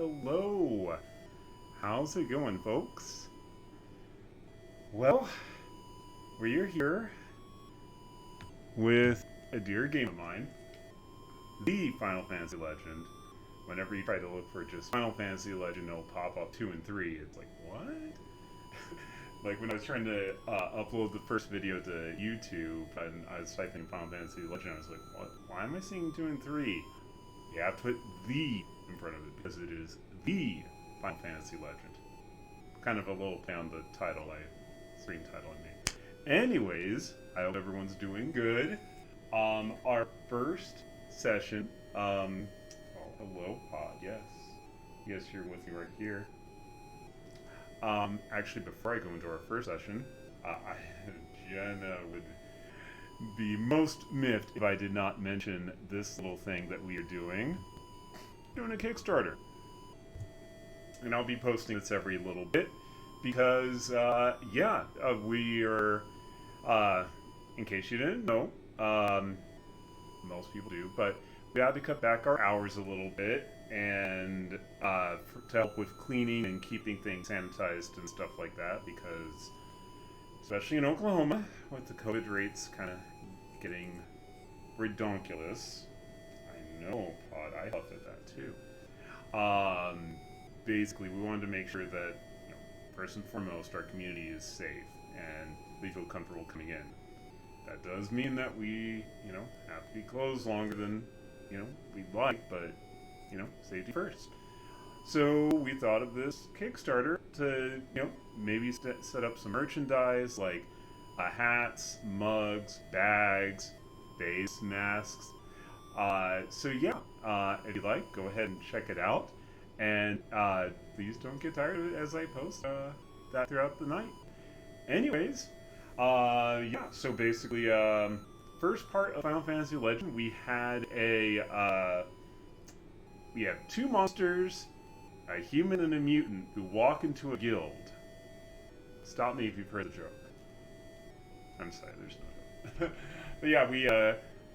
hello. How's it going, folks? Well, we're here with a dear game of mine, the Final Fantasy Legend. Whenever you try to look for just Final Fantasy Legend, it'll pop up 2 and 3. It's like, what? Like when I was trying to upload the first video to YouTube and I was typing Final Fantasy Legend, I was like, what? Why am I seeing 2 and 3? You have to put the in front of it because it is the Final Fantasy Legend. Kind of a little play on the title, screen title I made. Anyways, I hope everyone's doing good. Our first session, oh, hello, Pod, yes. Yes, you're with me right here. Actually, before I go into our first session, Jenna would be most miffed if I did not mention this little thing that we are doing. Doing a Kickstarter. And I'll be posting this every little bit because, we are, in case you didn't know, most people do, but we had to cut back our hours a little bit and to help with cleaning and keeping things sanitized and stuff like that because, especially in Oklahoma, with the COVID rates kind of getting redonkulous. I know, Pod, I huffed at that too. Basically, we wanted to make sure that, first and foremost, our community is safe and they feel comfortable coming in. That does mean that we, have to be closed longer than, we'd like, but, safety first. So we thought of this Kickstarter to, maybe set up some merchandise like hats, mugs, bags, face masks. If you like, go ahead and check it out. And please don't get tired of it as I post that throughout the night. Anyways, so basically, first part of Final Fantasy Legend, we had we have 2 monsters, a human and a mutant, who walk into a guild. Stop me if you've heard the joke. I'm sorry, there's no joke. But yeah, we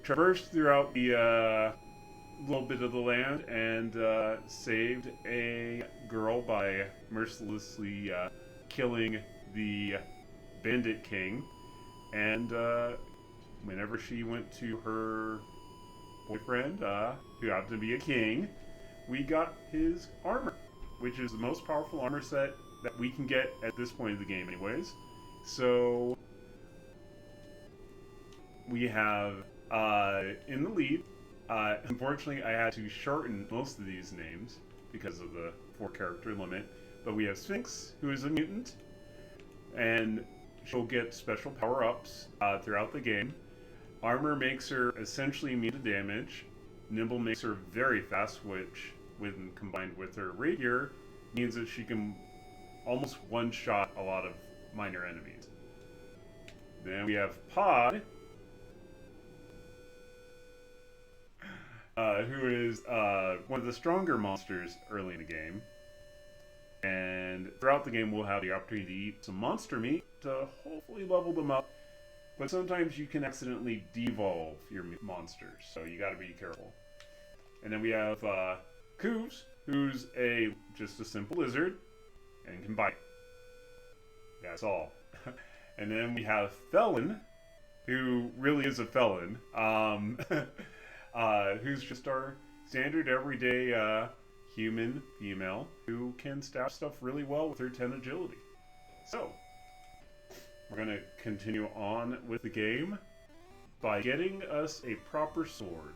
traversed throughout the little bit of the land and saved a girl by mercilessly killing the bandit king. And whenever she went to her boyfriend, who happened to be a king, we got his armor, which is the most powerful armor set that we can get at this point of the game anyways. So we have in the lead, unfortunately I had to shorten most of these names because of the 4-character limit, but we have Spix, who is a mutant, and she'll get special power-ups throughout the game. Armor makes her essentially immune to damage. Nimble makes her very fast, which, when combined with her rapier, means that she can almost one-shot a lot of minor enemies. Then we have Pod, who is one of the stronger monsters early in the game. And throughout the game, we'll have the opportunity to eat some monster meat to hopefully level them up. But sometimes you can accidentally devolve your monsters, so you gotta be careful. And then we have Couvs, who's just a simple lizard and can bite. That's all. And then we have Felon, who really is a felon, who's just our standard everyday human female who can stab stuff really well with her 10 agility. So, we're going to continue on with the game by getting us a proper sword.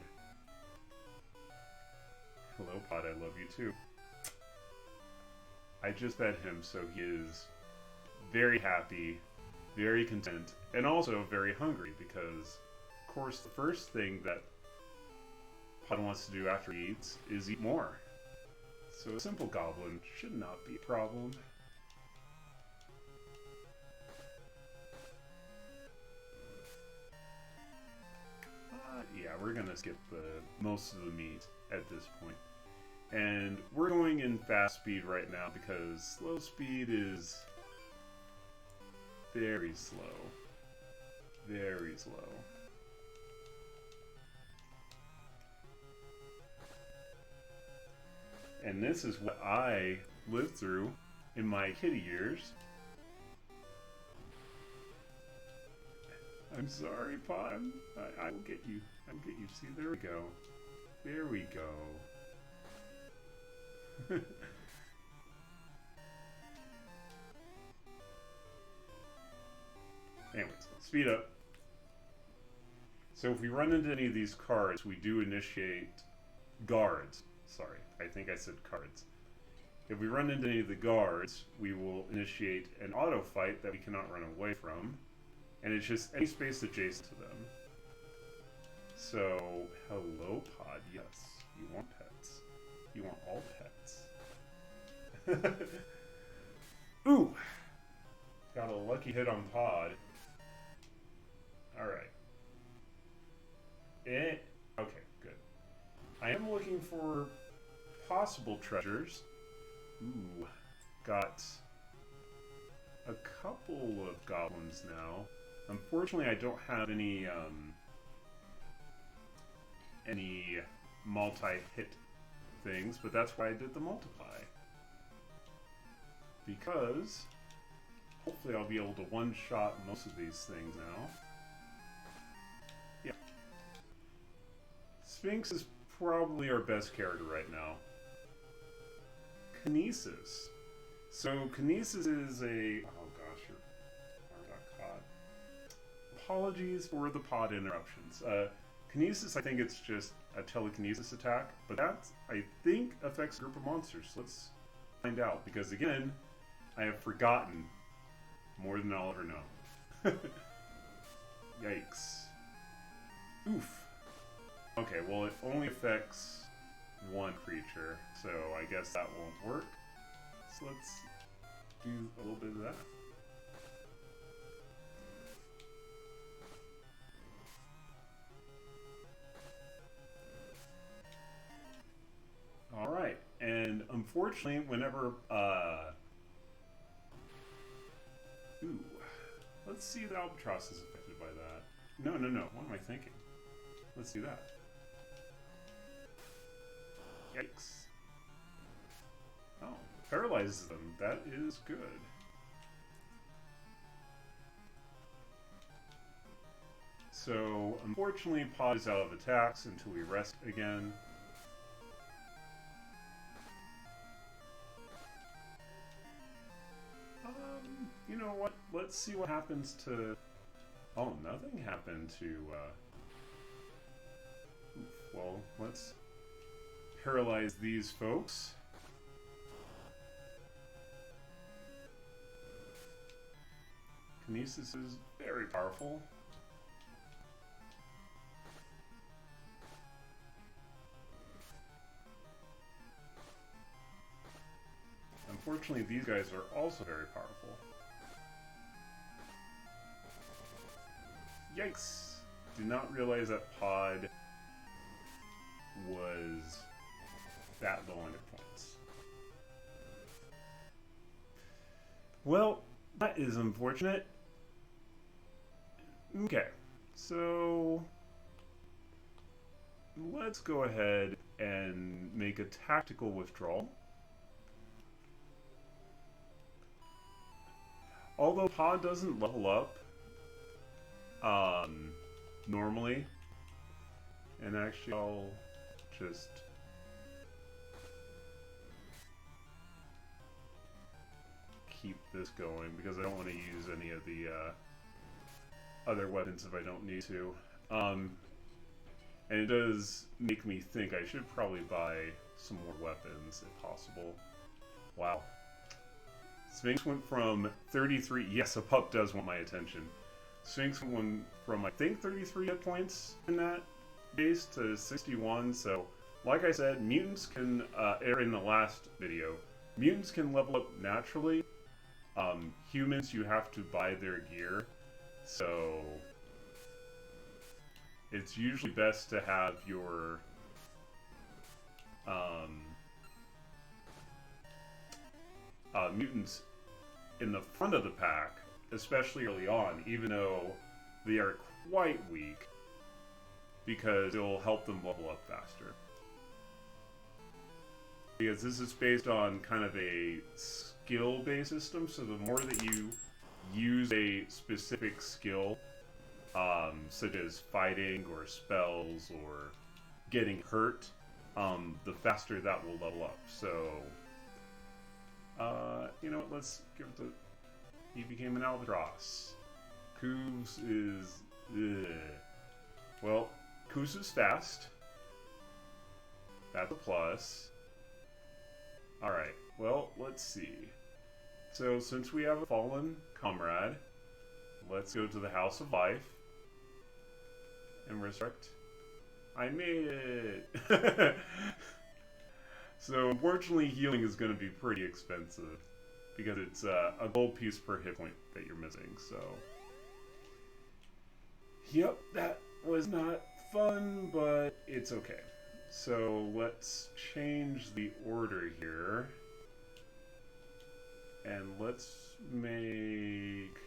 Hello, Pod, I love you too. I just fed him, so he is very happy, very content, and also very hungry because, of course, the first thing that Pod wants to do after he eats is eat more. So a simple goblin should not be a problem. We're gonna skip most of the meat at this point. And we're going in fast speed right now because slow speed is very slow. Very slow. And this is what I lived through in my kitty years. I'm sorry, Pod. I will get you. I will get you. See, there we go. There we go. Anyways, speed up. So if we run into any of these cards, we do initiate guards. Sorry, I think I said cards. If we run into any of the guards, we will initiate an auto fight that we cannot run away from. And it's just any space adjacent to them. So, hello, Pod. Yes, you want pets. You want all pets. Ooh! Got a lucky hit on Pod. Alright. Okay, good. I am looking for possible treasures. Ooh, got a couple of goblins now. Unfortunately, I don't have any multi-hit things, but that's why I did the multiply. Because hopefully I'll be able to one-shot most of these things now. Yeah. Spix is probably our best character right now. Kinesis. So Kinesis is a... Oh gosh, your arm got caught. Apologies for the pod interruptions. Kinesis, I think it's just a telekinesis attack, but that, I think, affects a group of monsters. Let's find out, because again, I have forgotten more than I'll ever know. Yikes. Oof. Okay, well it only affects one creature, so I guess that won't work. So let's do a little bit of that. Alright, and unfortunately, whenever, ooh, let's see if the albatross is affected by that. No, what am I thinking? Let's do that. Yikes. Oh, paralyzes them. That is good. So, unfortunately, Pod is out of attacks until we rest again. You know what? Let's see what happens to... Oh, nothing happened to, Oof. Well, let's paralyze these folks. Kinesis is very powerful. Unfortunately, these guys are also very powerful. Yikes! Did not realize that Pod was that low on hit points. Well, that is unfortunate. Okay, so let's go ahead and make a tactical withdrawal. Although Pod doesn't level up normally, and actually I'll just keep this going because I don't want to use any of the other weapons if I don't need to. And it does make me think I should probably buy some more weapons if possible. Wow. Spix went from 33... Yes, a pup does want my attention. Spix went from, I think, 33 hit points in that base to 61, so... Like I said, mutants can, in the last video, mutants can level up naturally. Humans, you have to buy their gear, so... It's usually best to have your... mutants in the front of the pack, especially early on, even though they are quite weak, because it will help them level up faster. because this is based on kind of a skill-based system, so the more that you use a specific skill, such as fighting or spells or getting hurt, the faster that will level up. So, you know what, let's give it to... He became an albatross. Couvs is... Ugh. Well, Couvs is fast. That's a plus. Alright, well, let's see. So, since we have a fallen comrade, let's go to the House of Life and resurrect. I made it! So, unfortunately, healing is going to be pretty expensive because it's a gold piece per hit point that you're missing, so... Yep, that was not fun, but it's okay. So let's change the order here. And let's make...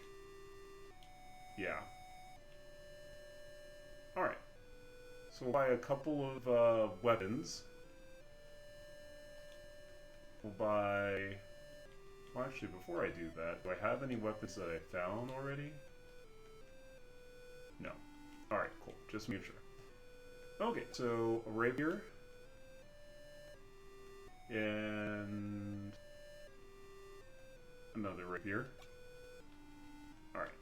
Yeah. Alright. So we'll buy a couple of weapons. We'll buy... Well, actually, before I do that, do I have any weapons that I found already? No. Alright, cool. Just make sure. Okay, so a rapier. And another rapier. Alright,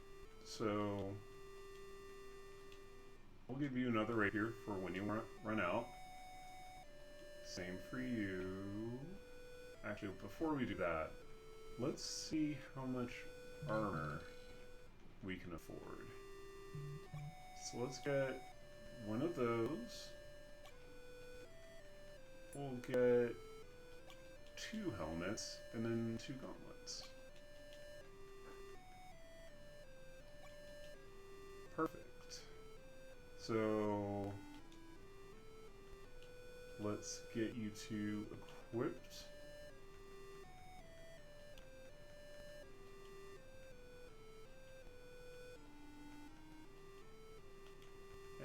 so we'll give you another rapier for when you run out. Same for you. Actually, before we do that, let's see how much armor we can afford. So let's get one of those. We'll get 2 helmets and then 2 gauntlets. Perfect. So let's get you 2 equipped.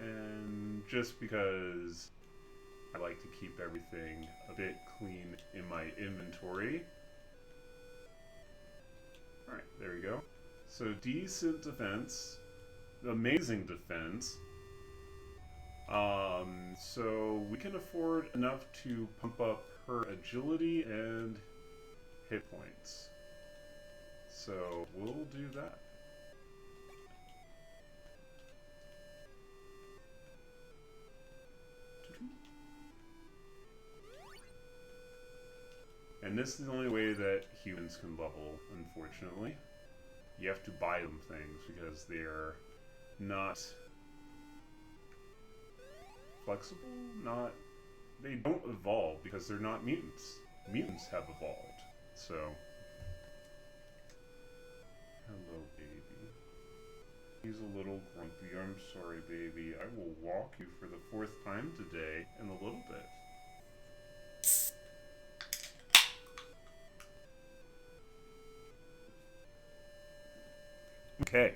And just because I like to keep everything a bit clean in my inventory. Alright, there we go. So decent defense. Amazing defense. So we can afford enough to pump up her agility and hit points. So we'll do that. And this is the only way that humans can level, unfortunately. You have to buy them things because they're not flexible, they don't evolve because they're not mutants. Mutants have evolved, so... Hello, baby. He's a little grumpy. I'm sorry, baby. I will walk you for the 4th time today in a little bit. Okay.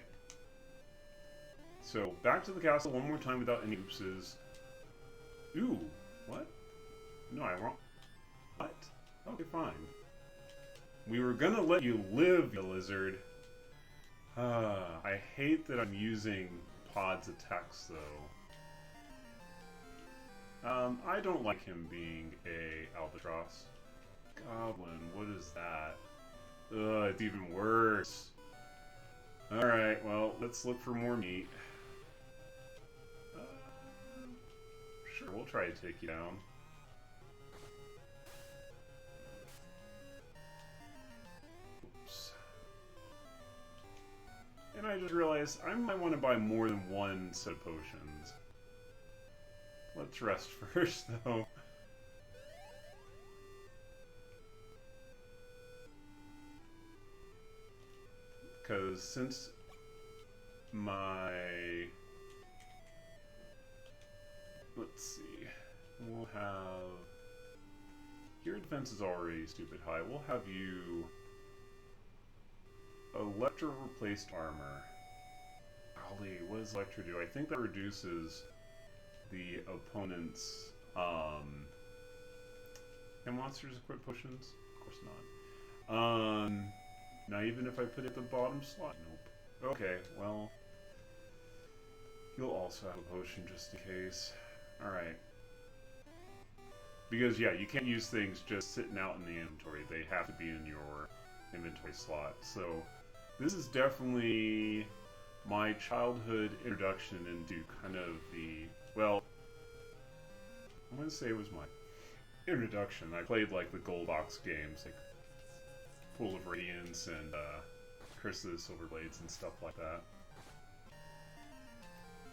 So, back to the castle one more time without any oopses. Ooh, what? No, I wrong. What? Okay, fine. We were gonna let you live, you lizard. I hate that I'm using Pod's attacks, though. I don't like him being a albatross. Goblin, what is that? Ugh, it's even worse. Alright, well, let's look for more meat. Sure, we'll try to take you down. Oops. And I just realized I might want to buy more than 1 set of potions. Let's rest first, though. Because since my... Let's see. We'll have... Your defense is already stupid high. We'll have you... Electro replaced armor. Golly, what does Electro do? I think that reduces the opponent's Can monsters equip potions? Of course not. Not even if I put it at the bottom slot? Nope. Okay, well... You'll also have a potion just in case. Alright. Because, yeah, you can't use things just sitting out in the inventory. They have to be in your inventory slot. So, this is definitely my childhood introduction into kind of the... Well, I'm going to say it was my introduction. I played, like, the Gold Box games, like, full of Radiance and, Curse of the Silver Blades and stuff like that.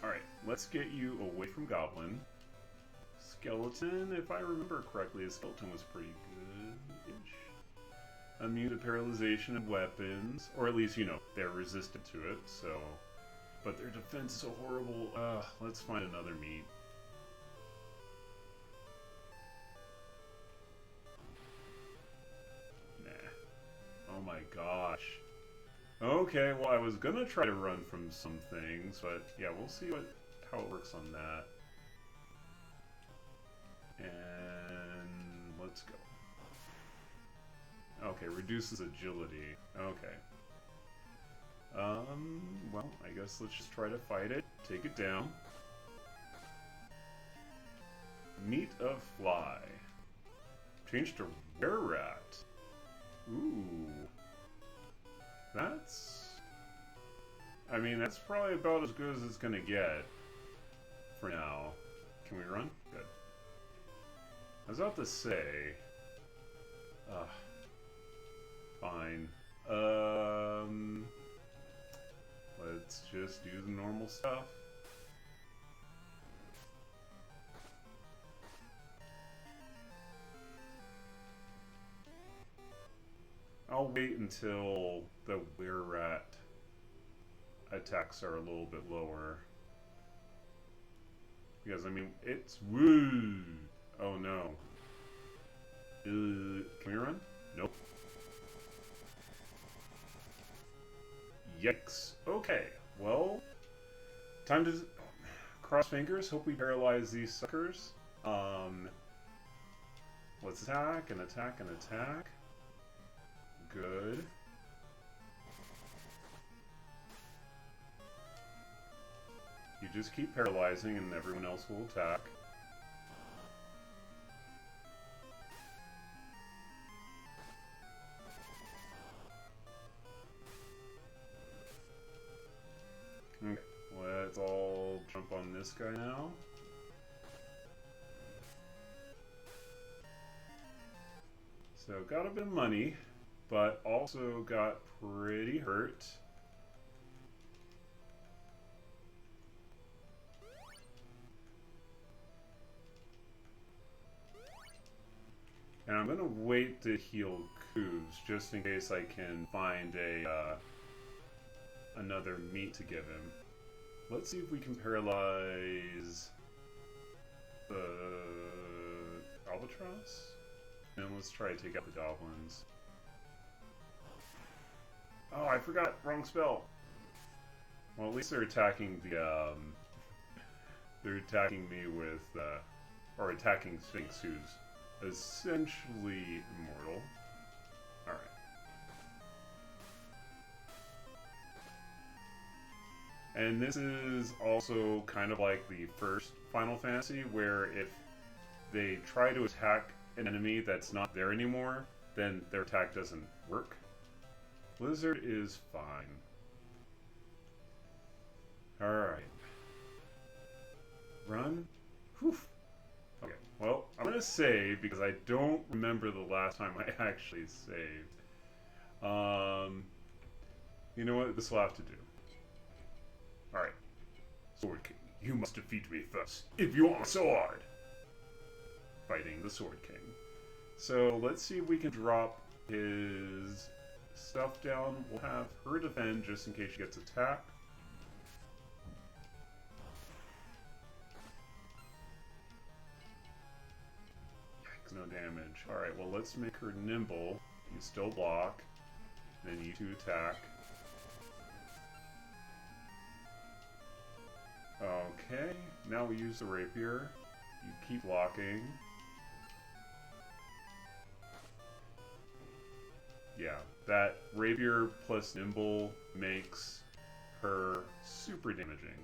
Alright, let's get you away from Goblin. Skeleton, if I remember correctly, the skeleton was pretty good-ish. Immune to paralyzation of weapons, or at least, you know, they're resistant to it, so... But their defense is so horrible. Let's find another meat. Nah. Oh my gosh. Okay, well I was gonna try to run from some things, but yeah, we'll see how it works on that. And let's go. Okay, reduces agility. Okay. Well, I guess let's just try to fight it. Take it down. Meat of fly. Change to rare rat. Ooh. That's... I mean, that's probably about as good as it's gonna get. For now. Can we run? Good. I was about to say... Fine. Let's just do the normal stuff. I'll wait until the were-rat attacks are a little bit lower. Because, I mean, it's... Woo! Oh no. Can we run? Nope. Yikes. Okay, well... Time to... Cross fingers, hope we paralyze these suckers. Let's attack and attack and attack. Good. You just keep paralyzing and everyone else will attack. Okay, let's all jump on this guy now. So got a bit of money, but also got pretty hurt. And I'm gonna wait to heal Couvs just in case I can find a another meat to give him. Let's see if we can paralyze the albatross. And let's try to take out the goblins. Oh, I forgot! Wrong spell! Well, at least they're attacking the, they're attacking me with, or attacking Spix, who's essentially immortal. Alright. And this is also kind of like the first Final Fantasy, where if they try to attack an enemy that's not there anymore, then their attack doesn't work. Blizzard is fine. Alright. Run. Whew. Okay, well, I'm gonna save because I don't remember the last time I actually saved. You know what? This will have to do. Alright. Sword King, you must defeat me first, if you want a sword! Fighting the Sword King. So, let's see if we can drop his stuff down. We'll have her defend just in case she gets attacked. Yikes, no damage. Alright, well let's make her nimble. You still block. Then you two attack. Okay, now we use the rapier. You keep blocking. Yeah, that rapier plus nimble makes her super damaging.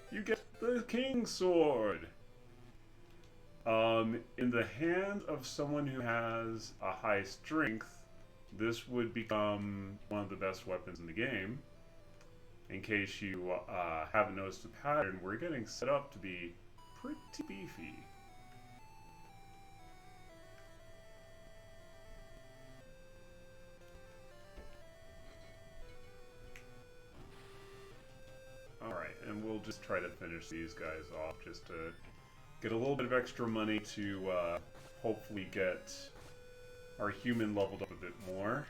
You get the King's Sword! In the hand of someone who has a high strength, this would become one of the best weapons in the game. In case you haven't noticed the pattern, we're getting set up to be pretty beefy. Alright, and we'll just try to finish these guys off just to get a little bit of extra money to hopefully get our human leveled up a bit more.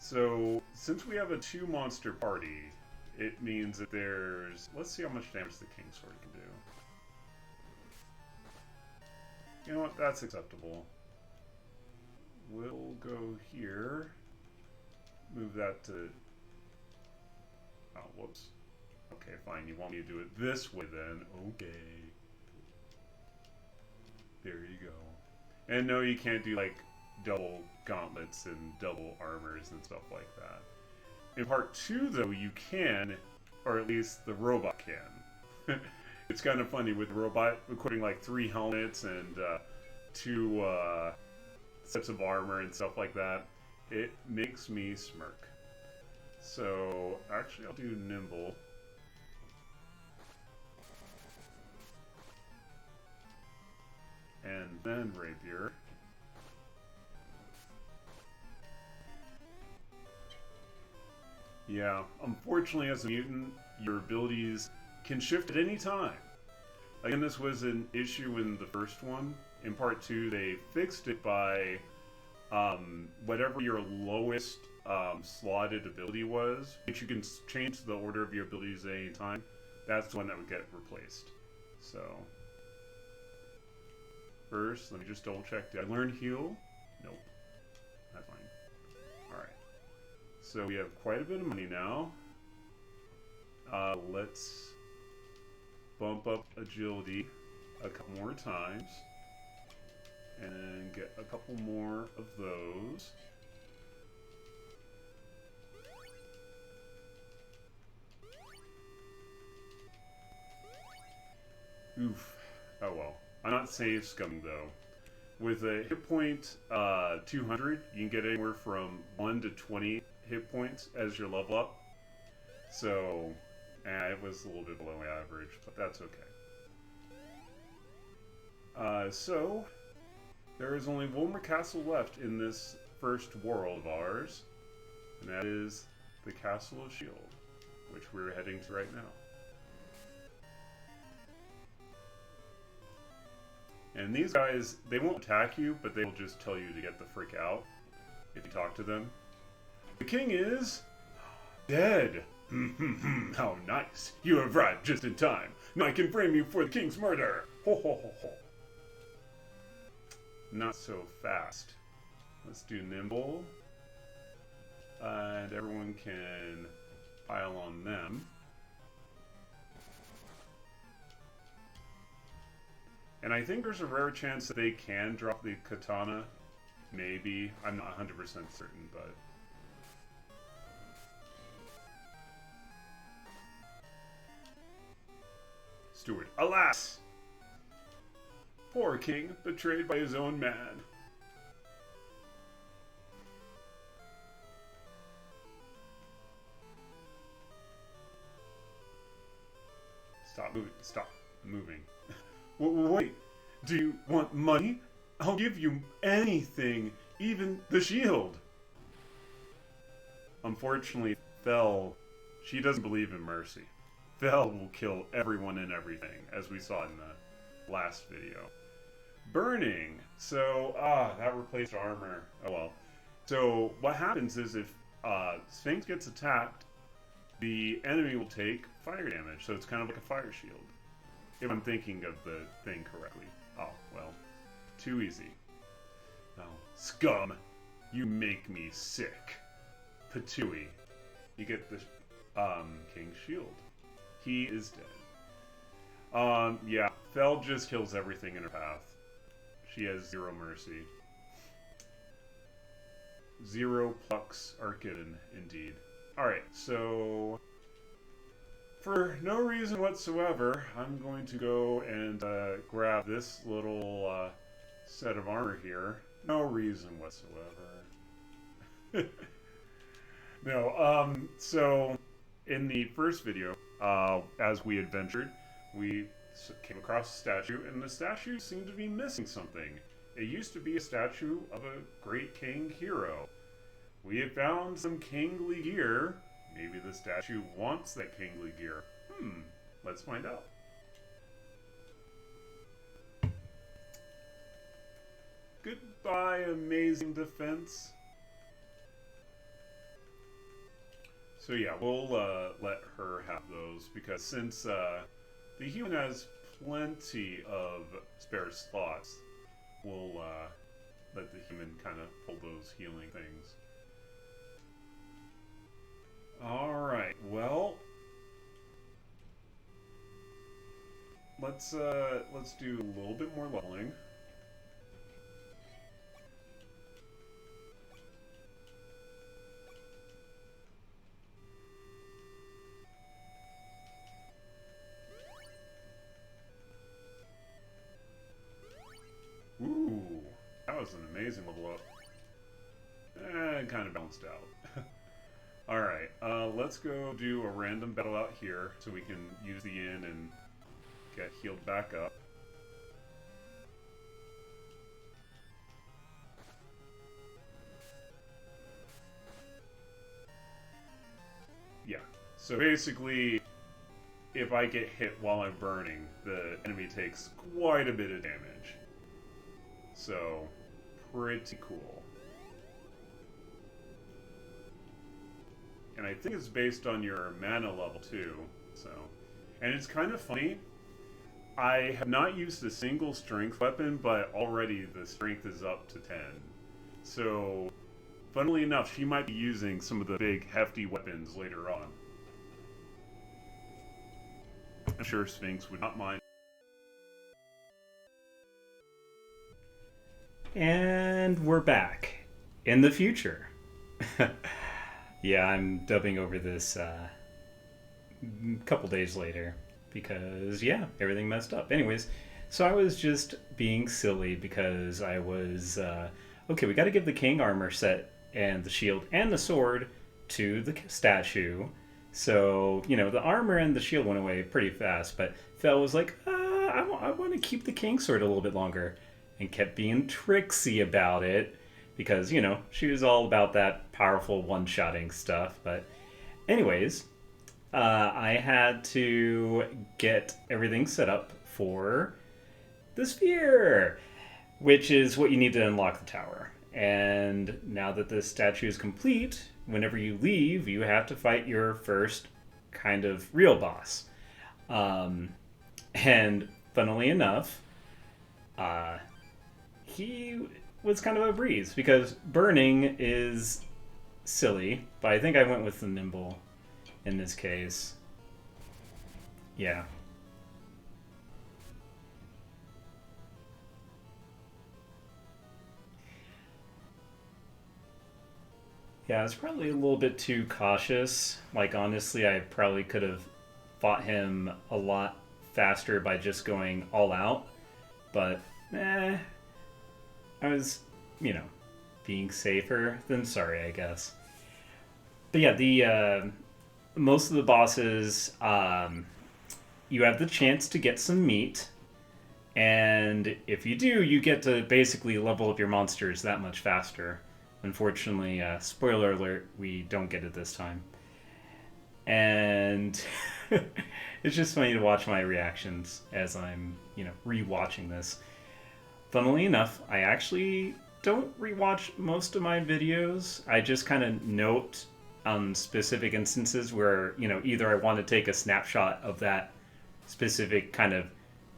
So, since we have a 2-monster party, it means that there's... Let's see how much damage the King's Sword can do. You know what? That's acceptable. We'll go here. Move that to... Oh, whoops. Okay, fine. You want me to do it this way then? Okay. There you go. And no, you can't do like double gauntlets and double armors and stuff like that. In part 2, though, you can, or at least the robot can. It's kind of funny with the robot equipping like 3 helmets and 2 sets of armor and stuff like that. It makes me smirk. So, actually, I'll do nimble. And then rapier. Yeah, unfortunately as a mutant, your abilities can shift at any time. Again, this was an issue in the first one. In part 2, they fixed it by whatever your lowest slotted ability was, which you can change the order of your abilities at any time. That's the one that would get replaced. So, first, let me just double check. Did I learn heal? Nope. That's fine. Alright. So we have quite a bit of money now. Let's bump up agility a couple more times. And get a couple more of those. Oof. Oh well. I'm not save scumming though. With a hit point 200, you can get anywhere from 1 to 20 hit points as your level up. So, it was a little bit below average, but that's okay. So, there is only one more castle left in this first world of ours, and that is the Castle of Shield, which we're heading to right now. And these guys, they won't attack you, but they will just tell you to get the frick out if you talk to them. The king is dead. How nice. You have arrived just in time. Now I can frame you for the king's murder. Ho ho ho ho. Not so fast. Let's do nimble. And everyone can pile on them. And I think there's a rare chance that they can drop the katana. Maybe. I'm not 100% certain, but... Steward. Alas! Poor king, betrayed by his own man. Stop moving. Stop moving. Wait, do you want money? I'll give you anything, even the shield. Unfortunately, Fel, she doesn't believe in mercy. Fel will kill everyone and everything, as we saw in the last video. Burning. So, that replaced armor. Oh well. So, what happens is if Sphinx gets attacked, the enemy will take fire damage, so it's kind of like a fire shield. If I'm thinking of the thing correctly. Oh, well. Too easy. Oh, scum! You make me sick. Patooey. You get the King's Shield. He is dead. Yeah. Fel just kills everything in her path. She has zero mercy. 0 Plux Arcadin, indeed. Alright, so for no reason whatsoever, I'm going to go and grab this little set of armor here. No reason whatsoever. No, so in the first video, as we adventured, we came across a statue, and the statue seemed to be missing something. It used to be a statue of a great king hero. We have found some kingly gear. Maybe the statue wants that kingly gear. Let's find out. Goodbye, amazing defense. So yeah, we'll let her have those, because since the human has plenty of spare slots, we'll let the human kind of hold those healing things. Alright, well, let's do a little bit more leveling. Ooh, that was an amazing level up. Kind of balanced out. Alright, let's go do a random battle out here so we can use the inn and get healed back up. Yeah, so basically, if I get hit while I'm burning, the enemy takes quite a bit of damage. So, pretty cool. And I think it's based on your mana level too, so. And it's kind of funny, I have not used a single strength weapon, but already the strength is up to 10. So, funnily enough, she might be using some of the big, hefty weapons later on. I'm sure Sphinx would not mind. And we're back in the future. Yeah, I'm dubbing over this a couple days later because, yeah, everything messed up. Anyways, so I was just being silly because I was, okay, we got to give the king armor set and the shield and the sword to the statue. So, you know, the armor and the shield went away pretty fast, but Fel was like, I want to keep the king sword a little bit longer. And kept being tricksy about it because, you know, she was all about that powerful one-shotting stuff. But anyways, I had to get everything set up for the sphere, which is what you need to unlock the tower. And now that the statue is complete, whenever you leave, you have to fight your first kind of real boss. And funnily enough, he was kind of a breeze because burning is silly, but I think I went with the nimble in this case. Yeah. Yeah, I was probably a little bit too cautious. Like, honestly, I probably could have fought him a lot faster by just going all out, but I was, you know, being safer than sorry, I guess. But yeah, the most of the bosses, you have the chance to get some meat, and if you do, you get to basically level up your monsters that much faster. Unfortunately, spoiler alert, we don't get it this time. And it's just funny to watch my reactions as I'm, you know, rewatching this. Funnily enough, I actually don't rewatch most of my videos. I just kind of note specific instances where, you know, either I want to take a snapshot of that specific kind of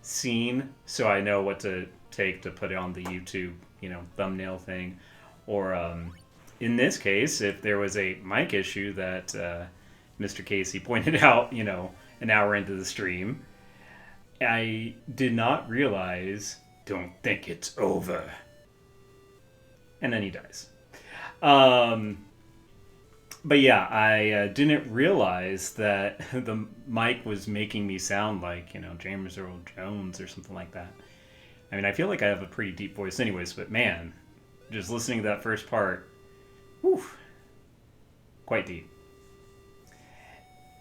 scene so I know what to take to put it on the YouTube, you know, thumbnail thing. Or in this case, if there was a mic issue that Mr. Casey pointed out, you know, an hour into the stream, I did not realize, don't think it's over. And then he dies. But yeah, I didn't realize that the mic was making me sound like, James Earl Jones or something like that. I mean, I feel like I have a pretty deep voice anyways, but man, just listening to that first part, whew, quite deep.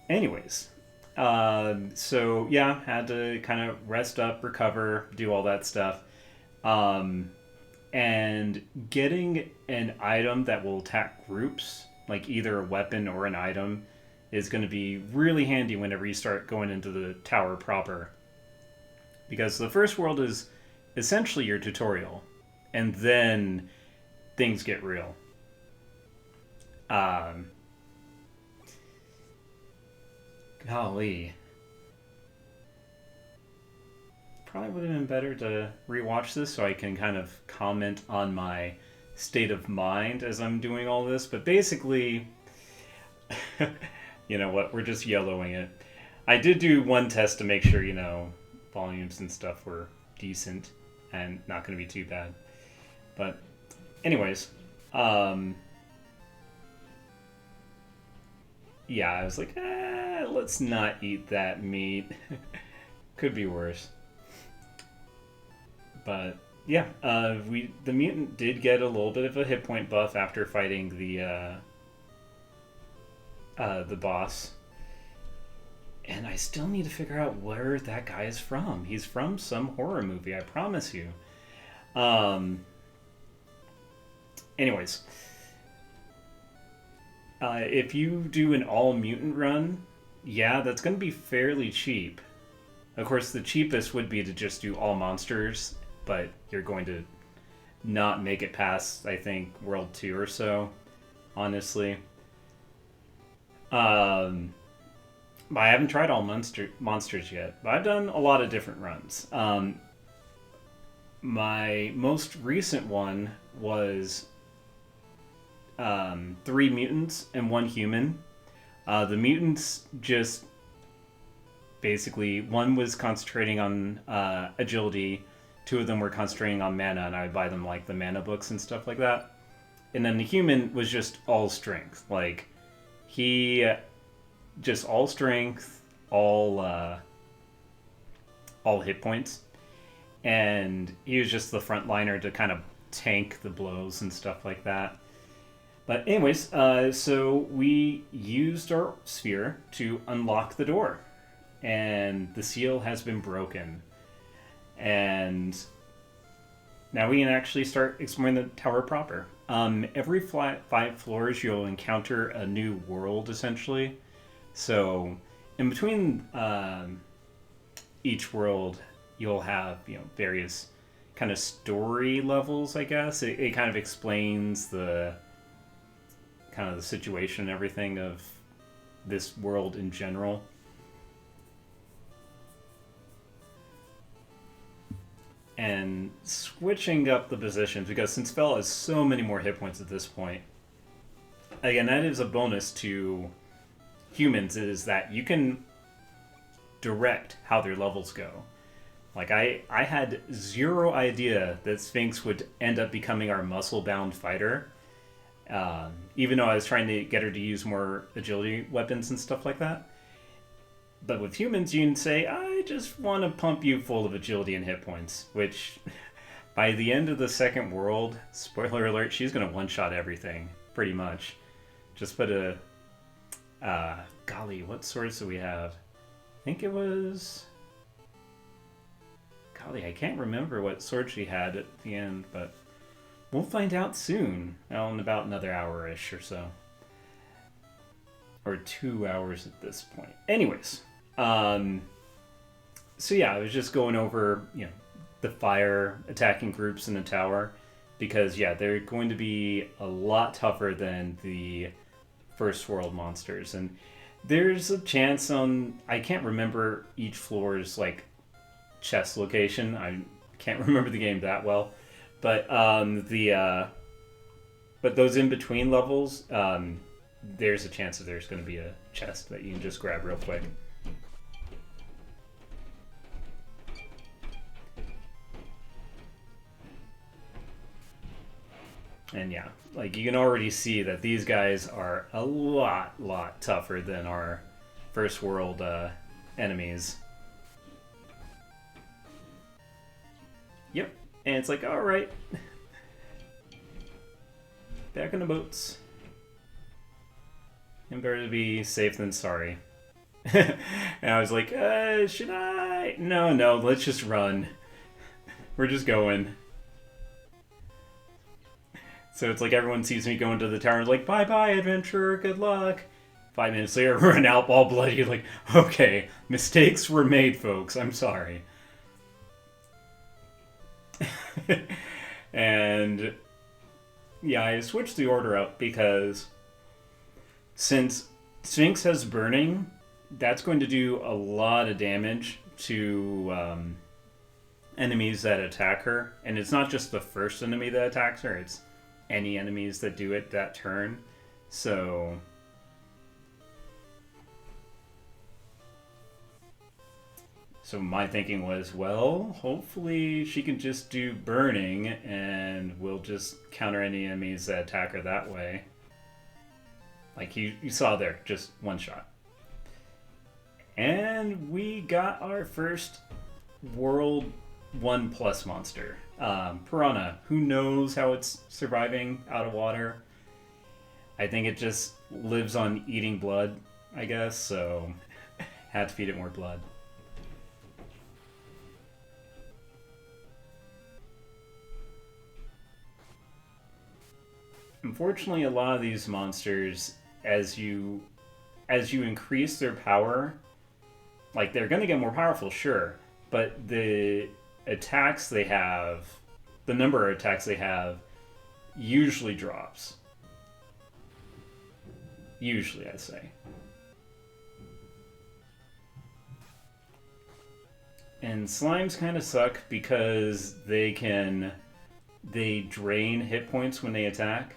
Anyways, so yeah, had to kind of rest up, recover, do all that stuff. And getting an item that will attack groups, like either a weapon or an item, is going to be really handy whenever you start going into the tower proper. Because the first world is essentially your tutorial, and then things get real. Golly. Probably would have been better to rewatch this so I can kind of comment on my state of mind as I'm doing all this. But basically, you know what, we're just yellowing it. I did do one test to make sure, volumes and stuff were decent and not going to be too bad. But anyways, yeah, I was like, let's not eat that meat. Could be worse. But yeah, the mutant did get a little bit of a hit point buff after fighting the boss, and I still need to figure out where that guy is from. He's from some horror movie, I promise you. Anyways, if you do an all mutant run, yeah, that's going to be fairly cheap. Of course, the cheapest would be to just do all monsters, but you're going to not make it past, I think, World 2 or so, honestly. But I haven't tried all monsters yet, but I've done a lot of different runs. My most recent one was 3 mutants and 1 human. The mutants just basically, one was concentrating on agility, 2 of them were concentrating on mana, and I would buy them like the mana books and stuff like that. And then the human was just all strength. Like, he just all strength, all hit points. And he was just the frontliner to kind of tank the blows and stuff like that. But anyways, so we used our sphere to unlock the door. And the seal has been broken. And now we can actually start exploring the tower proper. Every 5 floors, you'll encounter a new world, essentially. So, in between each world, you'll have various kind of story levels, I guess. It kind of explains the kind of the situation and everything of this world in general. And switching up the positions, because since Fel has so many more hit points at this point, again, that is a bonus to humans, is that you can direct how their levels go. Like, I had zero idea that Sphinx would end up becoming our muscle-bound fighter, even though I was trying to get her to use more agility weapons and stuff like that. But with humans, you can say, I just want to pump you full of agility and hit points, which by the end of the second world, spoiler alert, she's going to one-shot everything, pretty much. Just put a... golly, what swords do we have? I think it was... Golly, I can't remember what sword she had at the end, but we'll find out soon. Well, in about another hour-ish or so. Or 2 hours at this point. Anyways, so yeah, I was just going over, the fire attacking groups in the tower, because yeah, they're going to be a lot tougher than the first world monsters, and there's a chance on, I can't remember each floor's like chest location. I can't remember the game that well, but but those in between levels, there's a chance that there's going to be a chest that you can just grab real quick. And yeah, like you can already see that these guys are a lot tougher than our first world enemies. Yep, and it's like, all right, back in the boats. And better to be safe than sorry. And I was like, should I? No, let's just run. We're just going. So it's like everyone sees me go into the tower and is like, bye-bye, adventurer, good luck. 5 minutes later, I run out all bloody, like, okay, mistakes were made, folks, I'm sorry. And, yeah, I switched the order up because since Sphinx has burning, that's going to do a lot of damage to enemies that attack her. And it's not just the first enemy that attacks her, it's any enemies that do it that turn. So my thinking was, well, hopefully she can just do burning and we'll just counter any enemies that attack her that way. Like you saw there, just one shot. And we got our first World 1+ monster. Piranha. Who knows how it's surviving out of water? I think it just lives on eating blood, I guess, so had to feed it more blood. Unfortunately, a lot of these monsters, as you increase their power, like they're going to get more powerful, sure, but the attacks they have, the number of attacks they have, usually drops. Usually, I say. And slimes kind of suck because they drain hit points when they attack.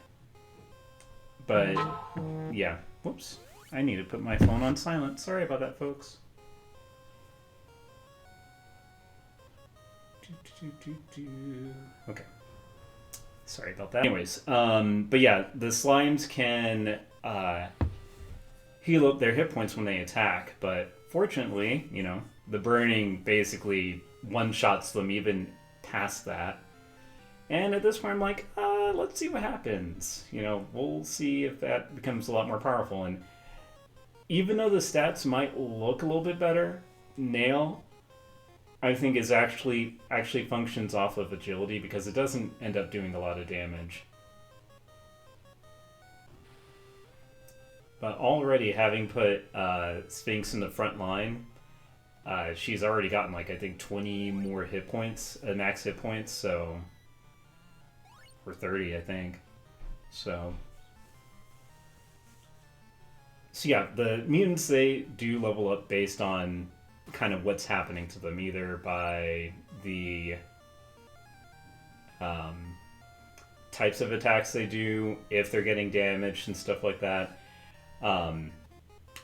But, yeah. Whoops. I need to put my phone on silent. Sorry about that, folks. Okay. Sorry about that. Anyways, but yeah, the slimes can heal up their hit points when they attack, but fortunately, you know, the burning basically one-shots them even past that. And at this point, I'm like, let's see what happens. You know, we'll see if that becomes a lot more powerful. And even though the stats might look a little bit better, Nail, I think, is actually functions off of agility because it doesn't end up doing a lot of damage. But already having put Sphinx in the front line, she's already gotten, like, I think 20 more hit points, max hit points, so... Or 30, I think. So yeah, the mutants, they do level up based on kind of what's happening to them, either by the types of attacks they do, if they're getting damaged and stuff like that.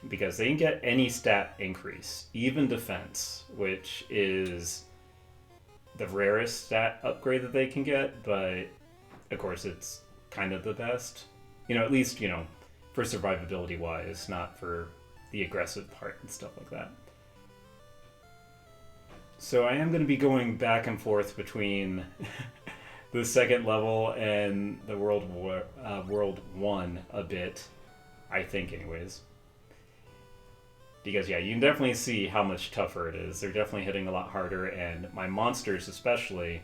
Because they can get any stat increase, even defense, which is the rarest stat upgrade that they can get, but of course it's kind of the best. You know, at least, you know, for survivability wise, not for the aggressive part and stuff like that. So I am going to be going back and forth between the second level and the World 1 a bit, I think anyways. Because yeah, you can definitely see how much tougher it is. They're definitely hitting a lot harder, and my monsters especially,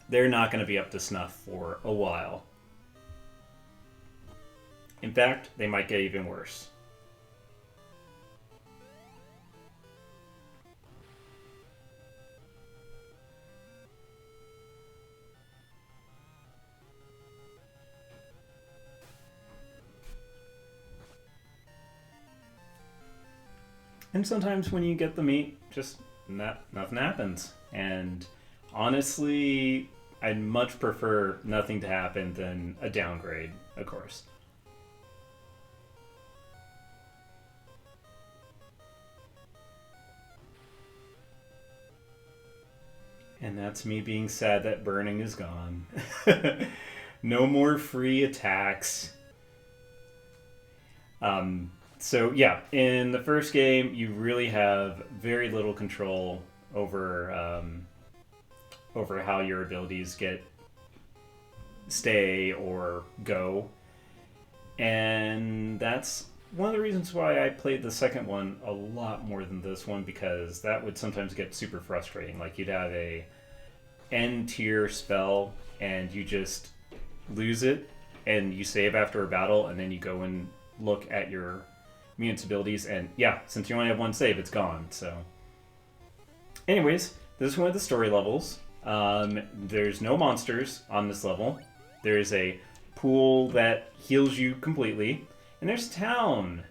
they're not going to be up to snuff for a while. In fact, they might get even worse. And sometimes when you get the meat, just nothing happens. And honestly, I'd much prefer nothing to happen than a downgrade, of course. And that's me being sad that burning is gone. No more free attacks. So yeah, in the first game, you really have very little control over over how your abilities stay or go, and that's one of the reasons why I played the second one a lot more than this one, because that would sometimes get super frustrating. Like, you'd have a N tier spell and you just lose it, and you save after a battle, and then you go and look at your Mutant's abilities, and yeah, since you only have one save, it's gone. So anyways, this is one of the story levels. There's no monsters on this level. There's a pool that heals you completely, and there's a town.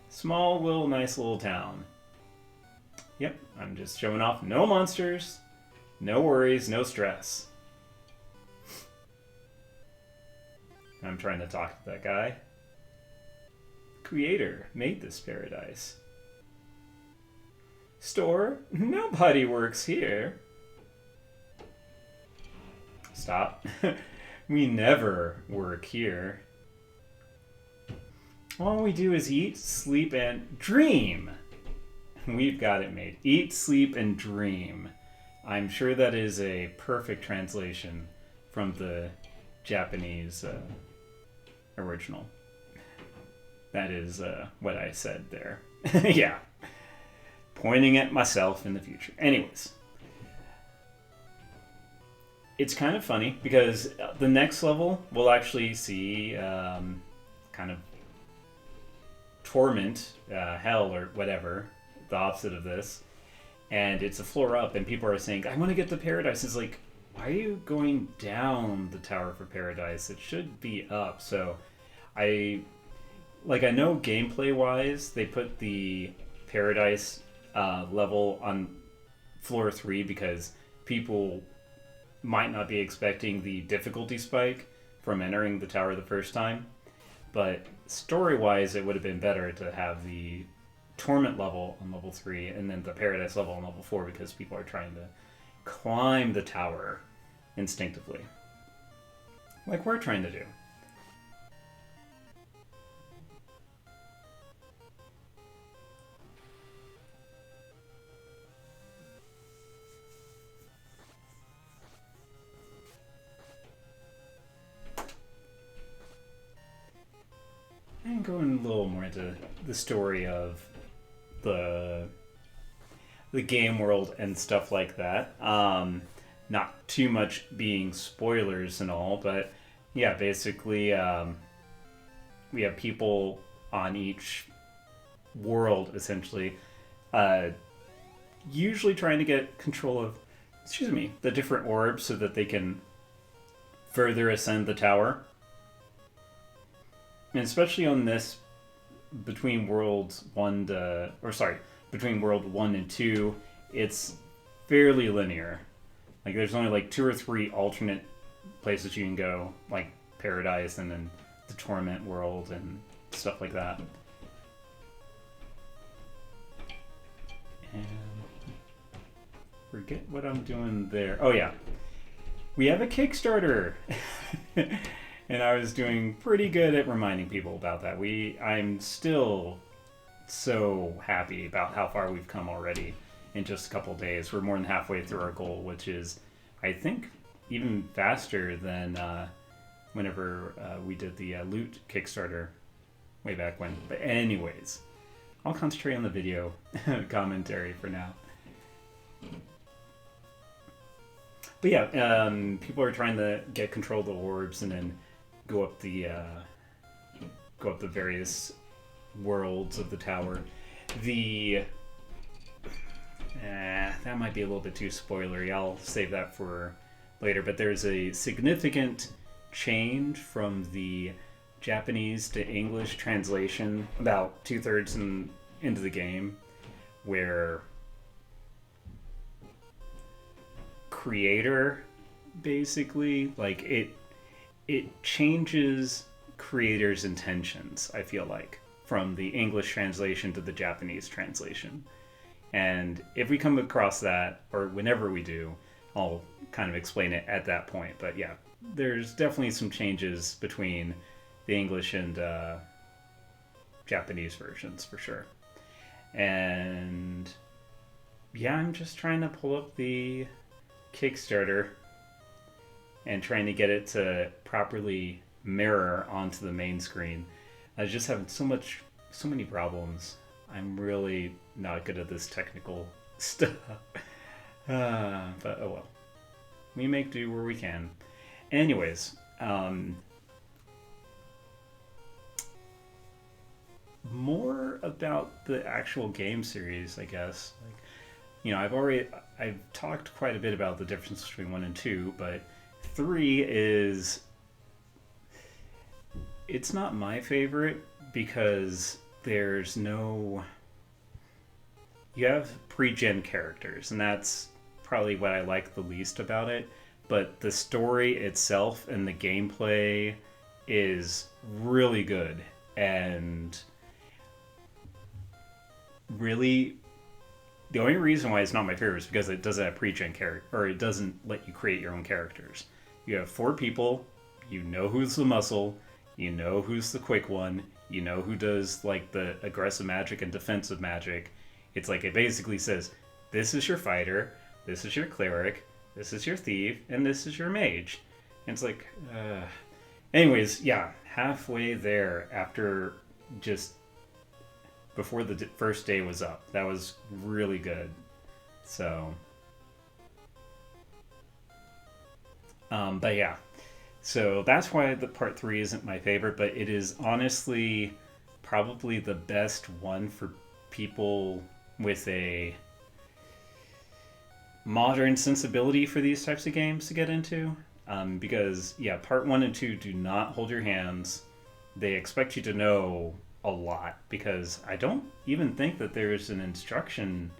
Small little nice little town. Yep, I'm just showing off. No monsters, no worries, no stress. I'm trying to talk to that guy. Creator made this paradise. Store? Nobody works here. Stop. We never work here. All we do is eat, sleep, and dream. We've got it made. Eat, sleep, and dream. I'm sure that is a perfect translation from the Japanese original. That is what I said there. Yeah. Pointing at myself in the future. Anyways. It's kind of funny because the next level we'll actually see kind of torment, hell or whatever, the opposite of this. And it's a floor up, and people are saying, I want to get to paradise. It's like, why are you going down the tower for paradise? It should be up. So I know gameplay wise, they put the paradise level on floor 3 because people might not be expecting the difficulty spike from entering the tower the first time. But story-wise, it would have been better to have the torment level on level 3 and then the paradise level on level 4, because people are trying to climb the tower instinctively. Like we're trying to do. And going a little more into the story of the game world and stuff like that. Not too much being spoilers and all, but yeah, basically we have people on each world essentially, usually trying to get control of, the different orbs so that they can further ascend the tower. And especially on this, between world 1 and 2, it's fairly linear. Like, there's only like 2 or 3 alternate places you can go, like paradise and then the torment world and stuff like that. And forget what I'm doing there. Oh yeah, we have a Kickstarter. And I was doing pretty good at reminding people about that. I'm still so happy about how far we've come already in just a couple of days. We're more than halfway through our goal, which is, I think, even faster than whenever we did the loot Kickstarter way back when. But anyways, I'll concentrate on the video commentary for now. But yeah, people are trying to get control of the orbs and then go up the various worlds of the tower. That might be a little bit too spoilery. I'll save that for later. But there's a significant change from the Japanese to English translation about 2/3 into the game, where creator basically, like, it changes creator's intentions, I feel like, from the English translation to the Japanese translation. And if we come across that, or whenever we do, I'll kind of explain it at that point. But yeah, there's definitely some changes between the English and Japanese versions for sure. And yeah, I'm just trying to pull up the Kickstarter and trying to get it to properly mirror onto the main screen. I was just having so many problems. I'm really not good at this technical stuff. But oh well. We make do where we can. Anyways, more about the actual game series, I guess. Like, you know, I've talked quite a bit about the difference between 1 and 2, but 3 is, it's not my favorite because there's no, you have pre-gen characters, and that's probably what I like the least about it. But the story itself and the gameplay is really good, and really the only reason why it's not my favorite is because it doesn't have pre-gen character, or it doesn't let you create your own characters. You have 4 people, you know who's the muscle, you know who's the quick one, you know who does like the aggressive magic and defensive magic. It's like it basically says, this is your fighter, this is your cleric, this is your thief, and this is your mage. And it's like, anyways, yeah, halfway there after just before the first day was up. That was really good. So, but yeah, so that's why the part 3 isn't my favorite, but it is honestly probably the best one for people with a modern sensibility for these types of games to get into. Because yeah, part 1 and 2 do not hold your hands. They expect you to know a lot, because I don't even think that there's an instruction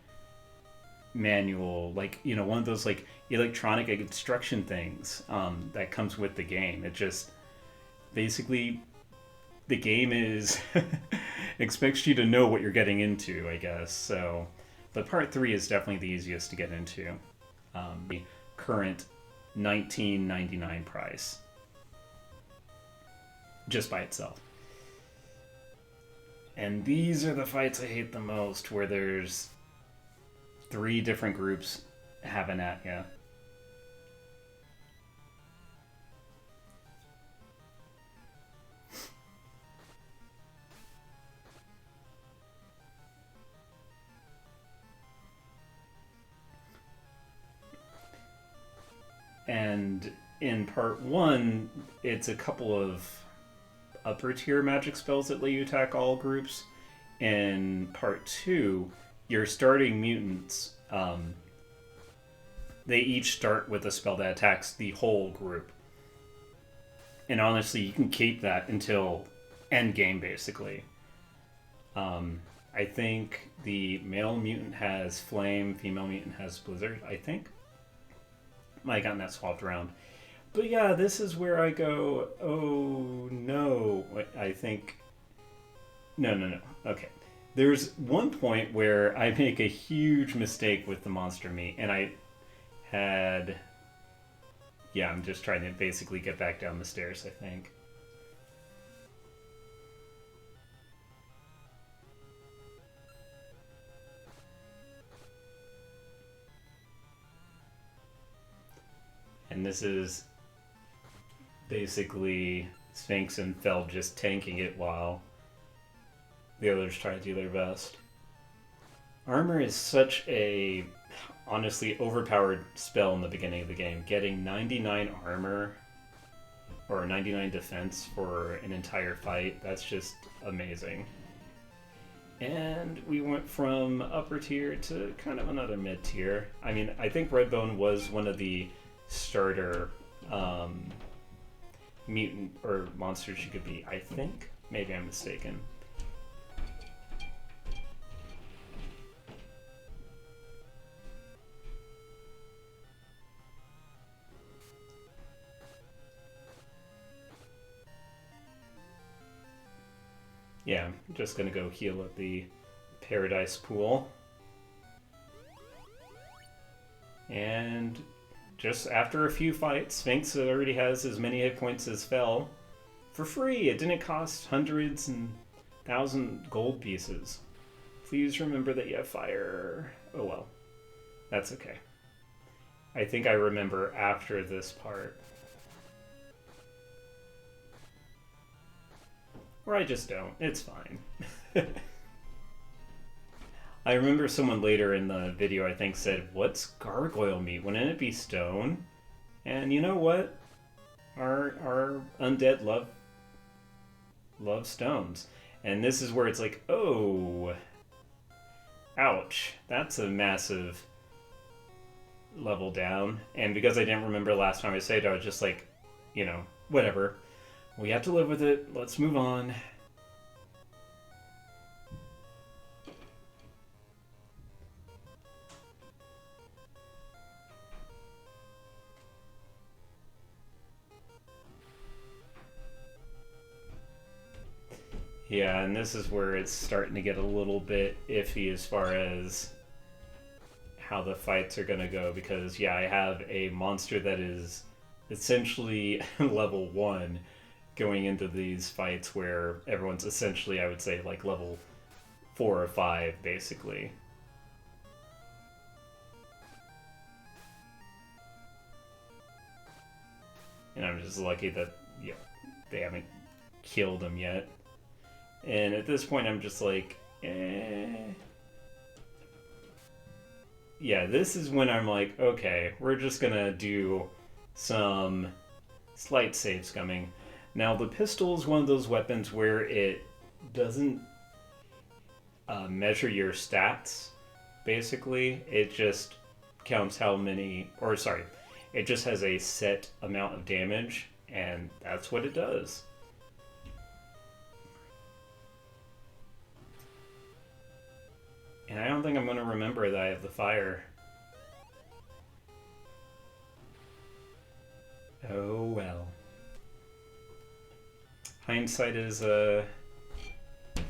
manual, like, you know, one of those like electronic instruction things that comes with the game. It just basically, the game is expects you to know what you're getting into, I guess. So, but part 3 is definitely the easiest to get into. The current $19.99 price, just by itself. And these are the fights I hate the most, where there's 3 different groups having at ya. And in part 1, it's a couple of upper tier magic spells that let you attack all groups. In part 2, your starting mutants, they each start with a spell that attacks the whole group. And honestly, you can keep that until end game, basically. I think the male mutant has Flame, female mutant has Blizzard, I think. Might have gotten that swapped around. But yeah, this is where I go, oh no, I think, no. Okay. There's one point where I make a huge mistake with the monster meat, and I had, yeah, I'm just trying to basically get back down the stairs, I think. And this is basically Sphinx and Fel just tanking it while the others try to do their best. Armor is such a honestly overpowered spell in the beginning of the game. Getting 99 armor or 99 defense for an entire fight, that's just amazing. And we went from upper tier to kind of another mid tier. I mean, I think Redbone was one of the starter mutant or monsters you could be, I think. Maybe I'm mistaken. Yeah, I'm just gonna go heal at the Paradise Pool. And just after a few fights, Sphinx already has as many hit points as Fel. For free, it didn't cost hundreds and thousand gold pieces. Please remember that you have fire. Oh well, that's okay. I think I remember after this part. Or I just don't. It's fine. I remember someone later in the video, I think, said, "What's gargoyle meat? Wouldn't it be stone?" And you know what? Our undead love stones. And this is where it's like, oh, ouch. That's a massive level down. And because I didn't remember last time I said it, I was just like, whatever. We have to live with it. Let's move on. Yeah, and this is where it's starting to get a little bit iffy as far as how the fights are going to go, because, yeah, I have a monster that is essentially level 1 going into these fights where everyone's essentially, I would say, like level 4 or 5, basically. And I'm just lucky that, they haven't killed him yet. And at this point, I'm just like, Yeah, this is when I'm like, okay, we're just gonna do some slight save scumming. Now, the pistol is one of those weapons where it doesn't measure your stats, basically. It just counts how many, it just has a set amount of damage, and that's what it does. And I don't think I'm going to remember that I have the fire. Oh well. Hindsight is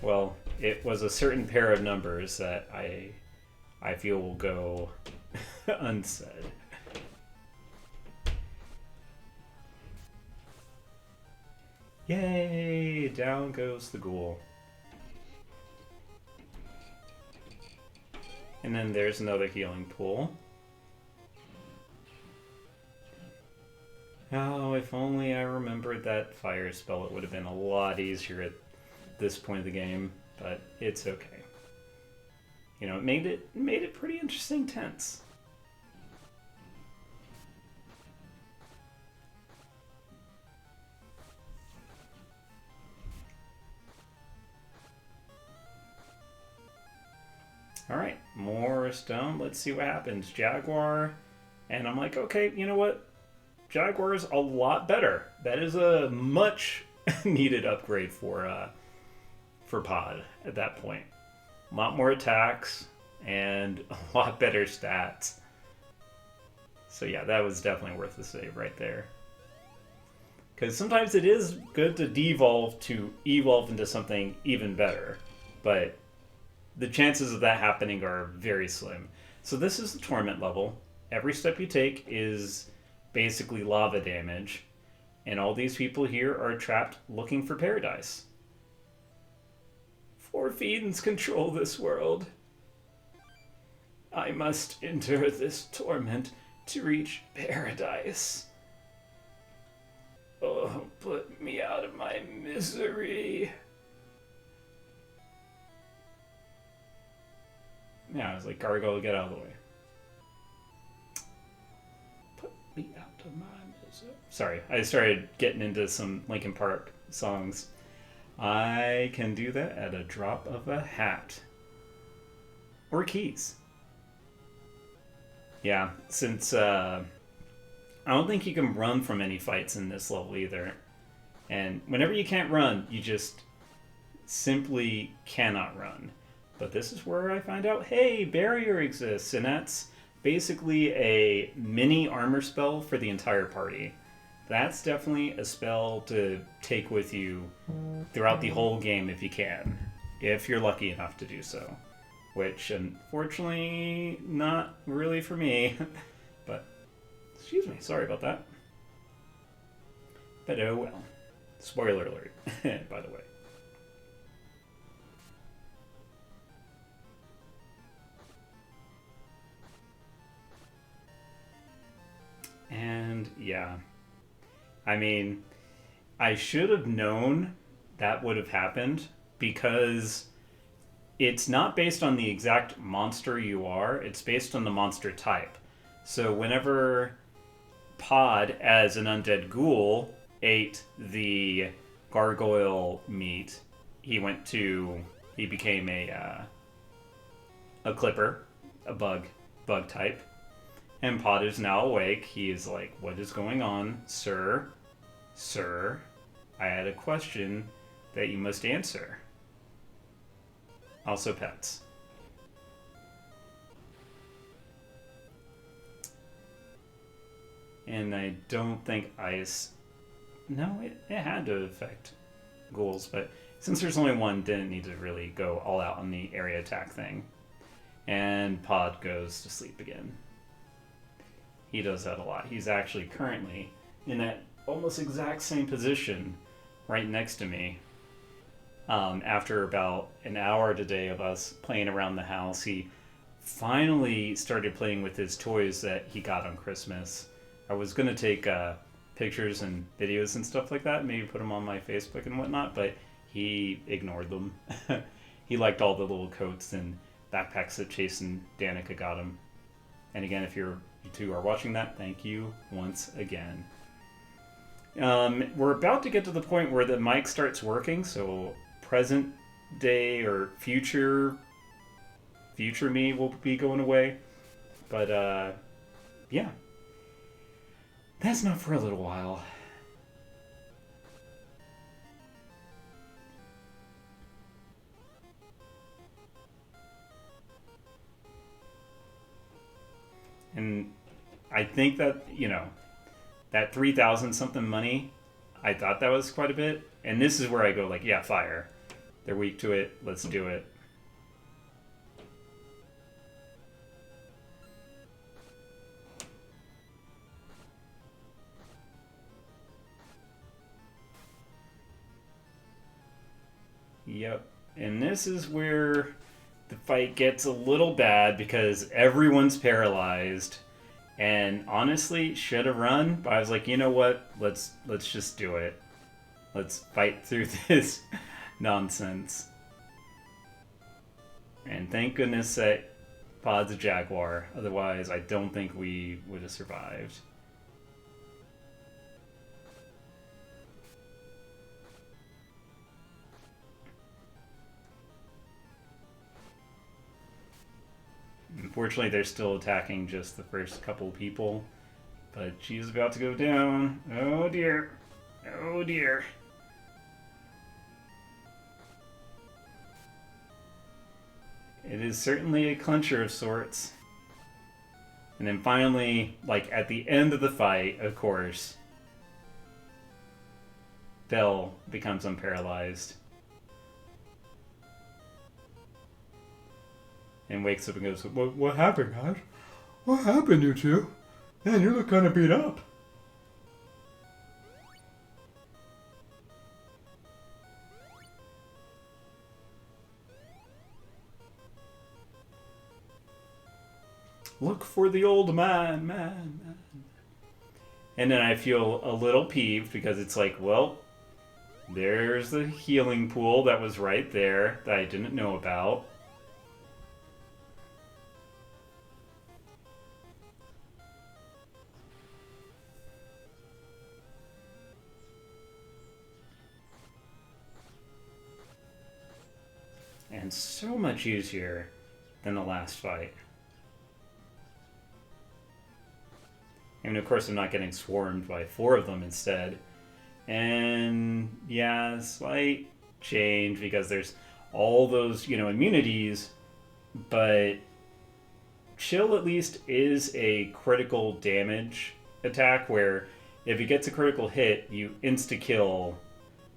well, it was a certain pair of numbers that I feel will go unsaid. Yay! Down goes the ghoul. And then there's another healing pool. Oh, if only I remembered that fire spell, it would have been a lot easier at this point of the game, but it's okay. It made it pretty interesting tense. Alright, more stone. Let's see what happens. Jaguar. And I'm like, okay, you know what? Jaguar is a lot better. That is a much needed upgrade for Pod at that point. A lot more attacks and a lot better stats. So yeah, that was definitely worth the save right there. Because sometimes it is good to devolve to evolve into something even better. But the chances of that happening are very slim. So this is the torment level. Every step you take is basically lava damage. And all these people here are trapped looking for paradise. For fiends control this world. I must endure this torment to reach paradise. Oh, put me out of my misery. Yeah, I was like, Gargoyle, get out of the way. Put me out of my misery. Sorry, I started getting into some Linkin Park songs. I can do that at a drop of a hat. Or keys. Yeah, since I don't think you can run from any fights in this level either. And whenever you can't run, you just simply cannot run. But this is where I find out, hey, barrier exists, and that's basically a mini armor spell for the entire party. That's definitely a spell to take with you throughout the whole game if you can, if you're lucky enough to do so. Which, unfortunately, not really for me, but Excuse me, sorry about that. But oh well. Spoiler alert, by the way. And yeah, I mean, I should have known that would have happened because it's not based on the exact monster you are, it's based on the monster type. So whenever Pod, as an undead ghoul, ate the gargoyle meat, he became a clipper, a bug type. And Pod is now awake. He is like, what is going on, sir? Sir, I had a question that you must answer. Also pets. And I don't think ice... No, it had to affect ghouls, but since there's only one, didn't need to really go all out on the area attack thing. And Pod goes to sleep again. He does that a lot. He's actually currently in that almost exact same position right next to me. After about an hour today of us playing around the house, he finally started playing with his toys that he got on Christmas. I was going to take pictures and videos and stuff like that, maybe put them on my Facebook and whatnot, but he ignored them. He liked all the little coats and backpacks that Chase and Danica got him. And again, if you two are watching that, thank you once again. We're about to get to the point where the mic starts working, so present day or future me will be going away. But, yeah. That's not for a little while. And I think that, that 3,000 something money, I thought that was quite a bit. And this is where I go like, yeah, fire. They're weak to it. Let's do it. Yep. And this is where the fight gets a little bad because everyone's paralyzed. And honestly, should have run, but I was like, you know what? Let's just do it. Let's fight through this nonsense. And thank goodness that Pod's a jaguar. Otherwise, I don't think we would have survived. Unfortunately, they're still attacking just the first couple people. But she's about to go down. Oh dear. Oh dear. It is certainly a clincher of sorts. And then finally, like at the end of the fight, of course, Belle becomes unparalyzed. And wakes up and goes, what happened, guys? What happened, you two? Man, you look kind of beat up. Look for the old man. And then I feel a little peeved because it's like, well, there's the healing pool that was right there that I didn't know about. And so much easier than the last fight. And of course I'm not getting swarmed by 4 of them instead. And yeah, slight change because there's all those, immunities, but Chill at least is a critical damage attack where if it gets a critical hit, you insta-kill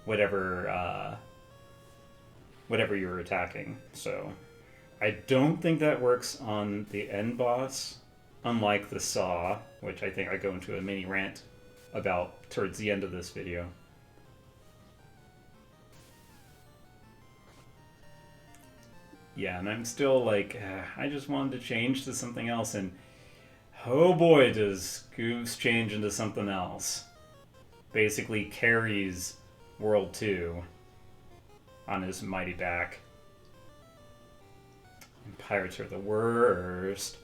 whatever you're attacking. So I don't think that works on the end boss, unlike the Saw, which I think I go into a mini rant about towards the end of this video. Yeah, and I'm still like, I just wanted to change to something else, and oh boy, does Couvs change into something else. Basically carries World 2 on his mighty back. And pirates are the worst.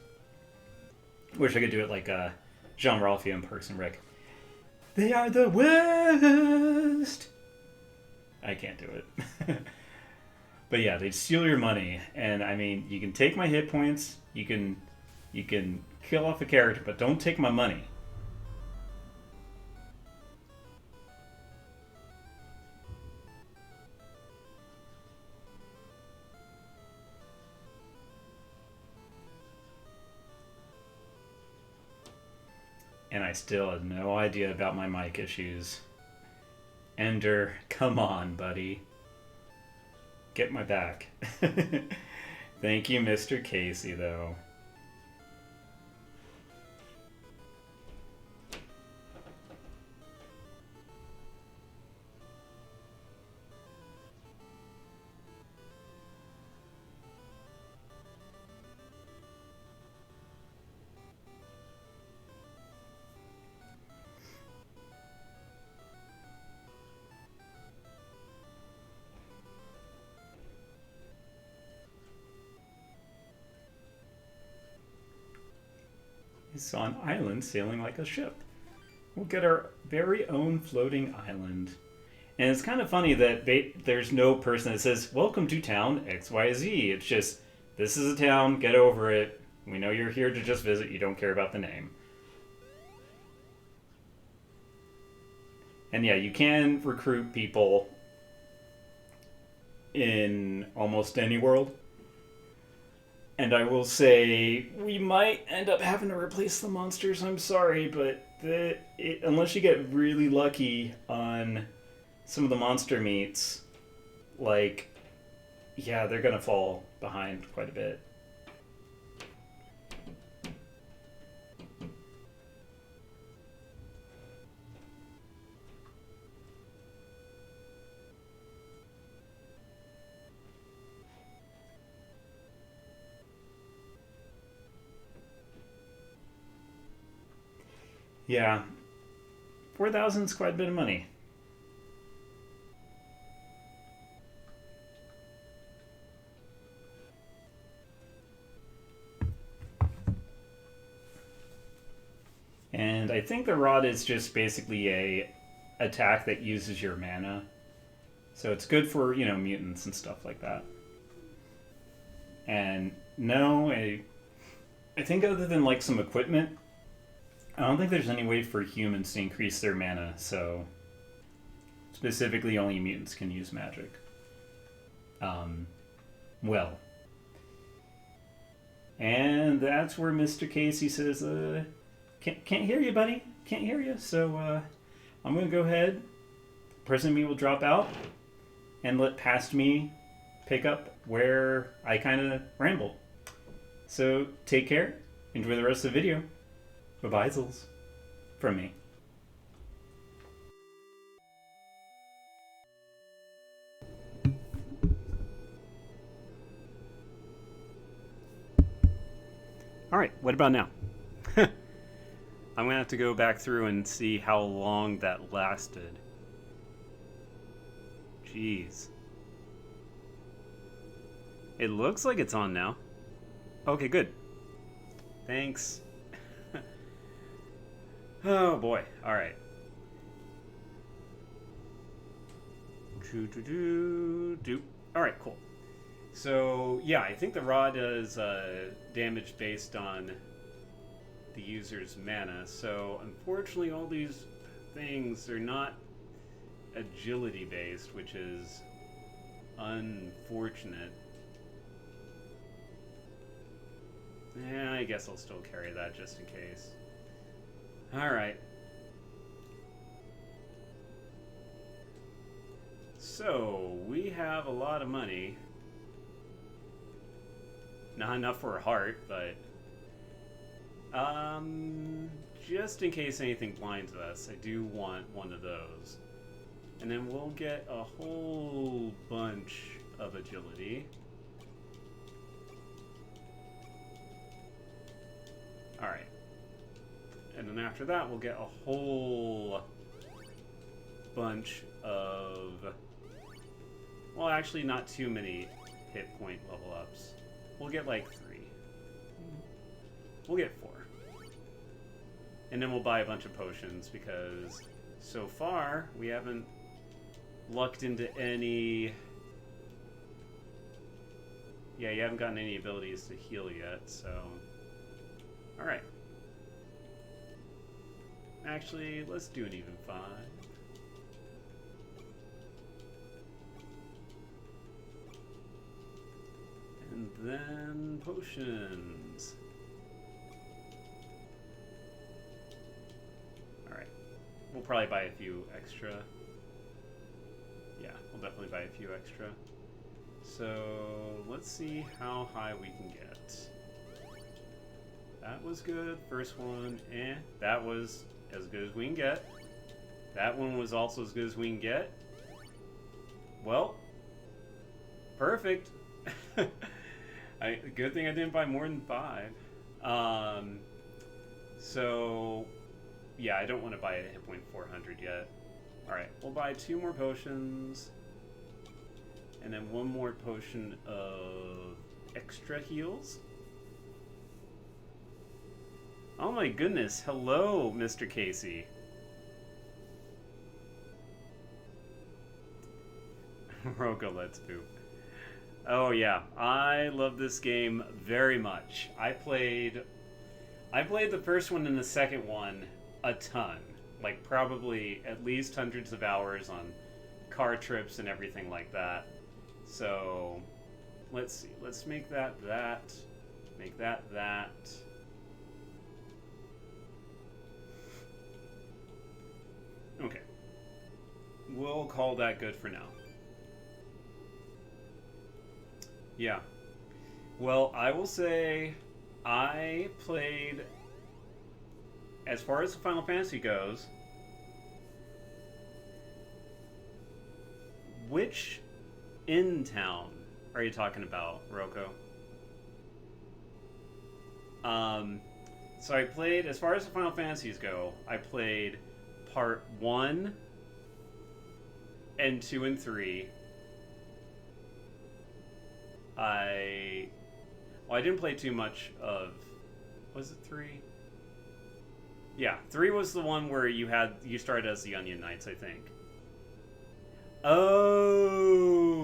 Wish I could do it like a Jean-Ralphio in Parks and Rec. They are the worst! I can't do it. But yeah, they steal your money, and I mean, you can take my hit points, you can kill off a character, but don't take my money. And I still have no idea about my mic issues. Ender, come on, buddy. Get my back. Thank you, Mr. Casey, though. It's on island sailing like a ship. We'll get our very own floating island. And it's kind of funny that there's no person that says, welcome to town XYZ. It's just, this is a town, get over it. We know you're here to just visit, you don't care about the name. And yeah, you can recruit people in almost any world. And I will say, we might end up having to replace the monsters, I'm sorry, but unless you get really lucky on some of the monster meats, like, yeah, they're gonna fall behind quite a bit. Yeah, 4,000 is quite a bit of money. And I think the rod is just basically a attack that uses your mana. So it's good for, you know, mutants and stuff like that. And no, I think other than like some equipment, I don't think there's any way for humans to increase their mana, so specifically only mutants can use magic. Well. And that's where Mr. Casey says, can't hear you, buddy. Can't hear you. So I'm going to go ahead. Person me will drop out and let past me pick up where I kind of rambled. So take care. Enjoy the rest of the video. Bye-bye, Zils. From me. Alright, what about now? I'm going to have to go back through and see how long that lasted. Jeez. It looks like it's on now. Okay, good. Thanks. Oh boy, alright. Alright, cool. So, yeah, I think the rod does damage based on the user's mana. So, unfortunately, all these things are not agility based, which is unfortunate. Yeah, I guess I'll still carry that just in case. Alright. So, we have a lot of money. Not enough for a heart, but... just in case anything blinds us, I do want one of those. And then we'll get a whole bunch of agility. Alright. And then after that, we'll get a whole bunch of... Well, actually, not too many hit point level ups. We'll get like 3. We'll get 4. And then we'll buy a bunch of potions because so far we haven't lucked into any... Yeah, you haven't gotten any abilities to heal yet, so... Alright. Actually, let's do an even 5. And then potions. Alright. We'll probably buy a few extra. Yeah, we'll definitely buy a few extra. So, let's see how high we can get. That was good. First one, that was as good as we can get. That one was also as good as we can get. Well, perfect. Good thing I didn't buy more than 5. So, yeah, I don't want to buy a hit point 400 yet. Alright, we'll buy 2 more potions. And then 1 more potion of extra heals. Oh my goodness, hello, Mr. Casey. Rogo, let's poop. Oh yeah, I love this game very much. I played the first one and the second one a ton. Like probably at least hundreds of hours on car trips and everything like that. So, let's see. Let's make that that. Make that that. Okay. We'll call that good for now. Yeah. Well, I will say I played, as far as the Final Fantasy goes, which in town are you talking about, Roko? So I played, as far as the Final Fantasies go, I played part 1 and 2 and 3. I didn't play too much of, was it 3? Yeah, 3 was the one where you started as the Onion Knights, I think. Oh,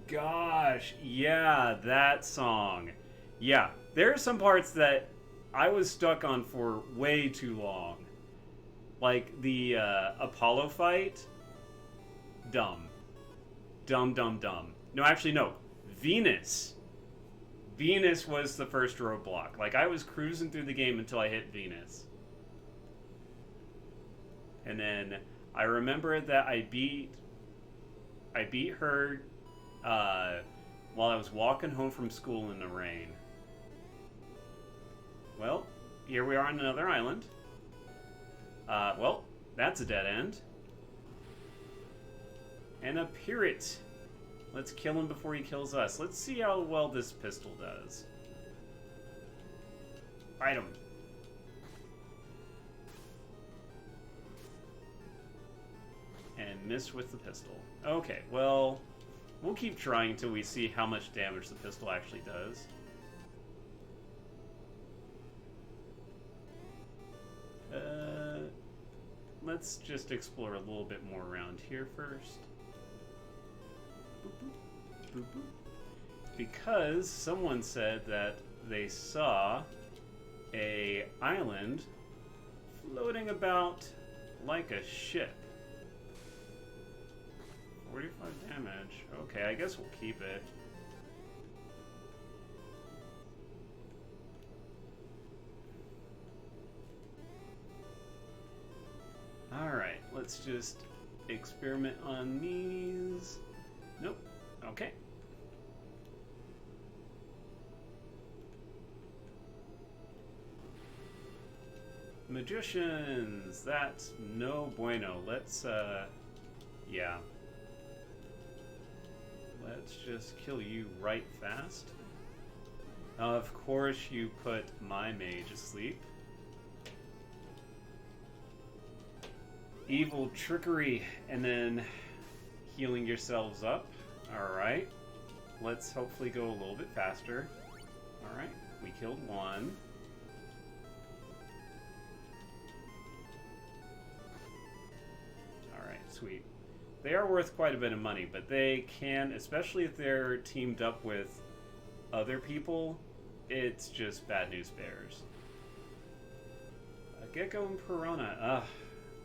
gosh. Yeah, that song. Yeah, there are some parts that I was stuck on for way too long. Like the Apollo fight. Dumb. Dumb, dumb, dumb. No, actually, no. Venus. Venus was the first roadblock. Like, I was cruising through the game until I hit Venus. And then I remember that I beat her while I was walking home from school in the rain. Well, here we are on another island. Well, that's a dead end. And a pirate. Let's kill him before he kills us. Let's see how well this pistol does. Fight him. And miss with the pistol. Okay, well, we'll keep trying till we see how much damage the pistol actually does. Let's just explore a little bit more around here first. Boop, boop, boop, boop. Because someone said that they saw a island floating about like a ship. 45 damage. Okay, I guess we'll keep it. Alright, let's just experiment on these. Nope. Okay. Magicians! That's no bueno. Let's, yeah. Let's just kill you right fast. Of course you put my mage asleep. Evil trickery, and then healing yourselves up. Alright. Let's hopefully go a little bit faster. Alright, we killed one. Alright, sweet. They are worth quite a bit of money, but they can, especially if they're teamed up with other people, it's just bad news bears. A gecko and piranha. Ugh.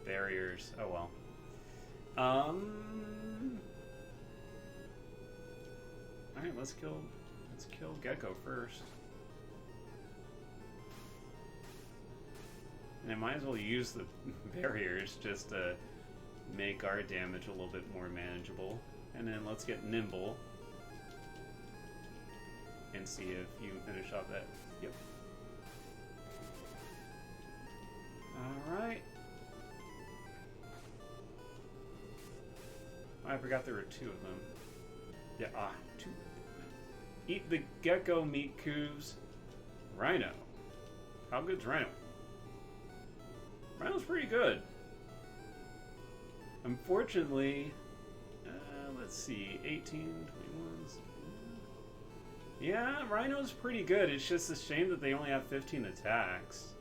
Barriers. Oh well. Alright, let's kill Gecko first. And I might as well use the barriers just to make our damage a little bit more manageable. And then let's get Nimble. And see if you can finish off that. Yep. Alright. I forgot there were two of them. Yeah, two. Eat the gecko meat Couvs. Rhino. How good's Rhino? Rhino's pretty good. Unfortunately, let's see, 18, 21. Yeah, Rhino's pretty good. It's just a shame that they only have 15 attacks.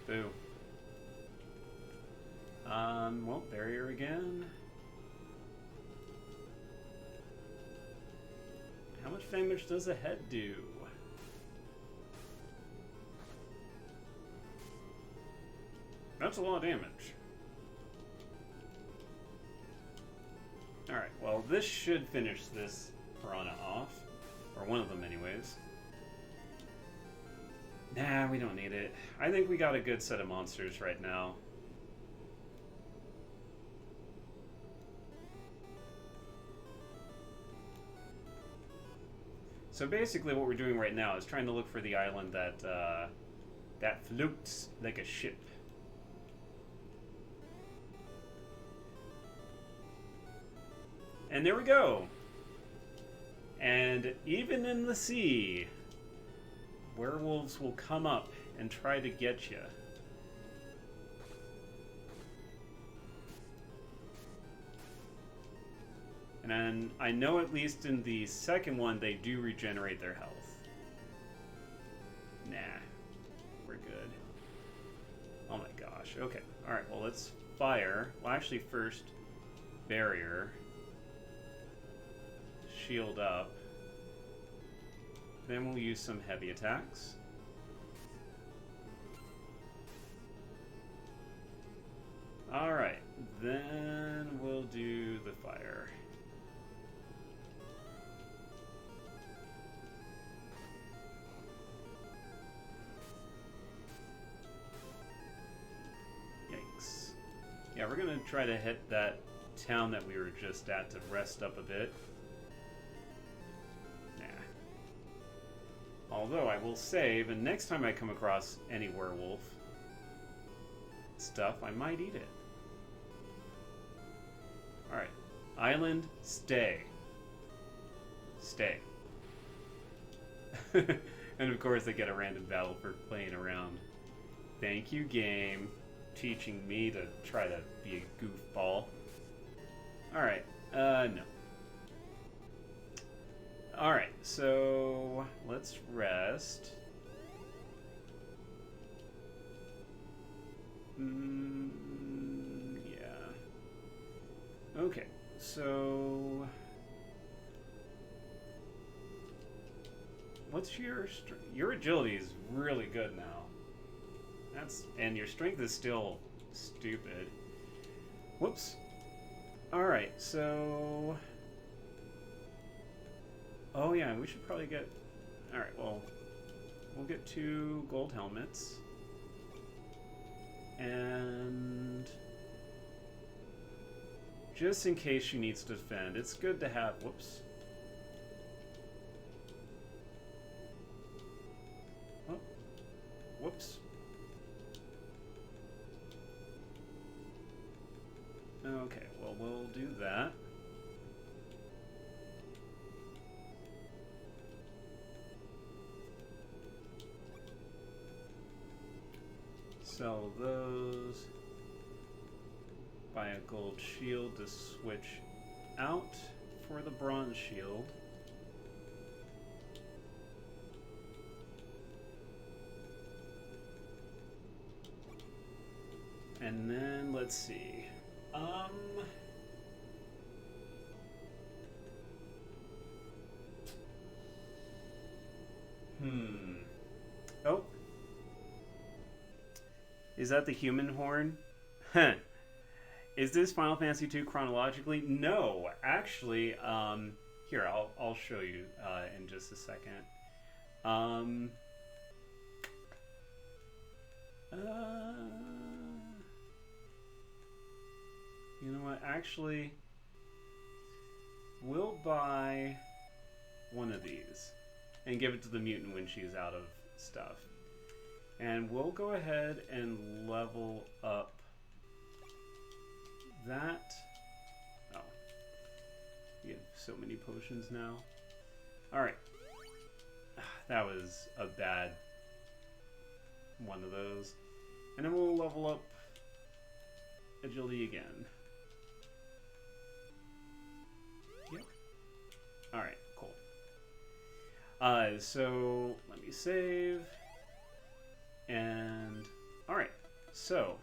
Boo. Well, barrier again. How much damage does a head do? That's a lot of damage. Alright, well, this should finish this piranha off. Or one of them, anyways. Nah, we don't need it. I think we got a good set of monsters right now. So basically what we're doing right now is trying to look for the island that that floats like a ship. And there we go. And even in the sea, werewolves will come up and try to get you. And then I know at least in the second one they do regenerate their health. Nah, we're good. Oh my gosh. Okay. Alright, well let's fire. Well actually first, barrier. Shield up. Then we'll use some heavy attacks. Alright, then we'll do the fire. Yikes. Yeah, we're gonna try to hit that town that we were just at to rest up a bit. Although I will save, and next time I come across any werewolf stuff, I might eat it. Alright. Island, stay. Stay. And of course they get a random battle for playing around. Thank you, game. Teaching me to try to be a goofball. Alright. No. Alright, so let's rest. Yeah. Okay, so what's your agility is really good now. And your strength is still stupid. Whoops. Alright, so oh yeah, we should probably get... Alright, well, we'll get 2 gold helmets. And just in case she needs to defend, it's good to have... Whoops. Oh, Okay, well, we'll do that. Sell those. Buy a gold shield to switch out for the bronze shield. And then let's see. Oh. Is that the human horn? Huh. Is this Final Fantasy II chronologically? No, actually. Here, I'll show you in just a second. You know what? Actually, we'll buy one of these and give it to the mutant when she's out of stuff. And we'll go ahead and level up that. Oh. We have so many potions now. Alright. That was a bad one of those. And then we'll level up agility again. Yep. Alright, cool. So let me save. And alright, so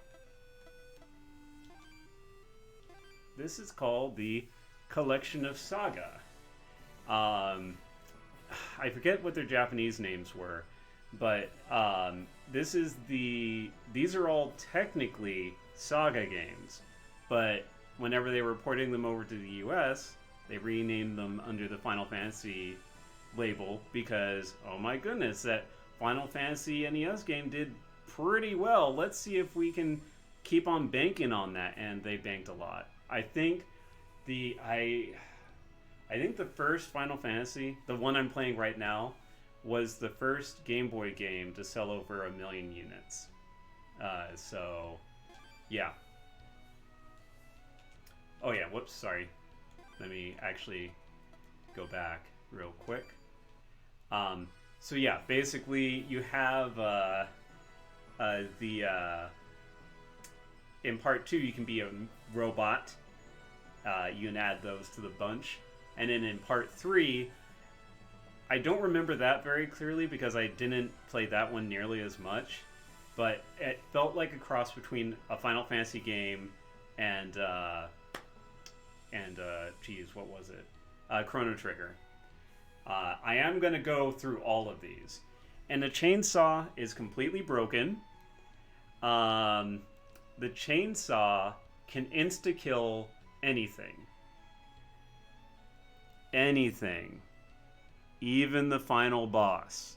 this is called the Collection of Saga. I forget what their Japanese names were, but these are all technically Saga games, but whenever they were porting them over to the US, they renamed them under the Final Fantasy label because, oh my goodness, that Final Fantasy NES game did pretty well. Let's see if we can keep on banking on that, and they banked a lot. I think the first Final Fantasy, the one I'm playing right now, was the first Game Boy game to sell over 1 million units. So, yeah. Oh yeah, whoops, sorry. Let me actually go back real quick. So yeah, basically you have in part 2 you can be a robot. You can add those to the bunch. And then in part 3, I don't remember that very clearly because I didn't play that one nearly as much, but it felt like a cross between a Final Fantasy game and geez, what was it? Chrono Trigger. I am going to go through all of these. And the chainsaw is completely broken. The chainsaw can insta-kill anything. Anything. Even the final boss.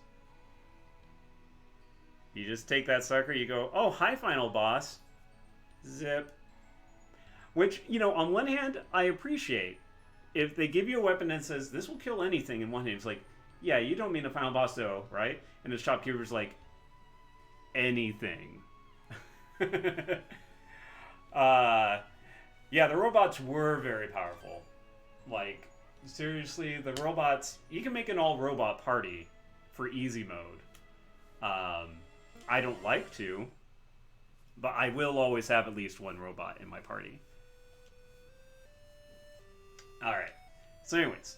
You just take that sucker, you go, oh, hi, final boss. Zip. Which, you know, on one hand, I appreciate. If they give you a weapon that says, this will kill anything in one hand, it's like, yeah, you don't mean the final boss though, right? And the shopkeeper's like, anything. Yeah, the robots were very powerful. Like, seriously, the robots, you can make an all-robot party for easy mode. I don't like to, but I will always have at least one robot in my party. Alright, so anyways,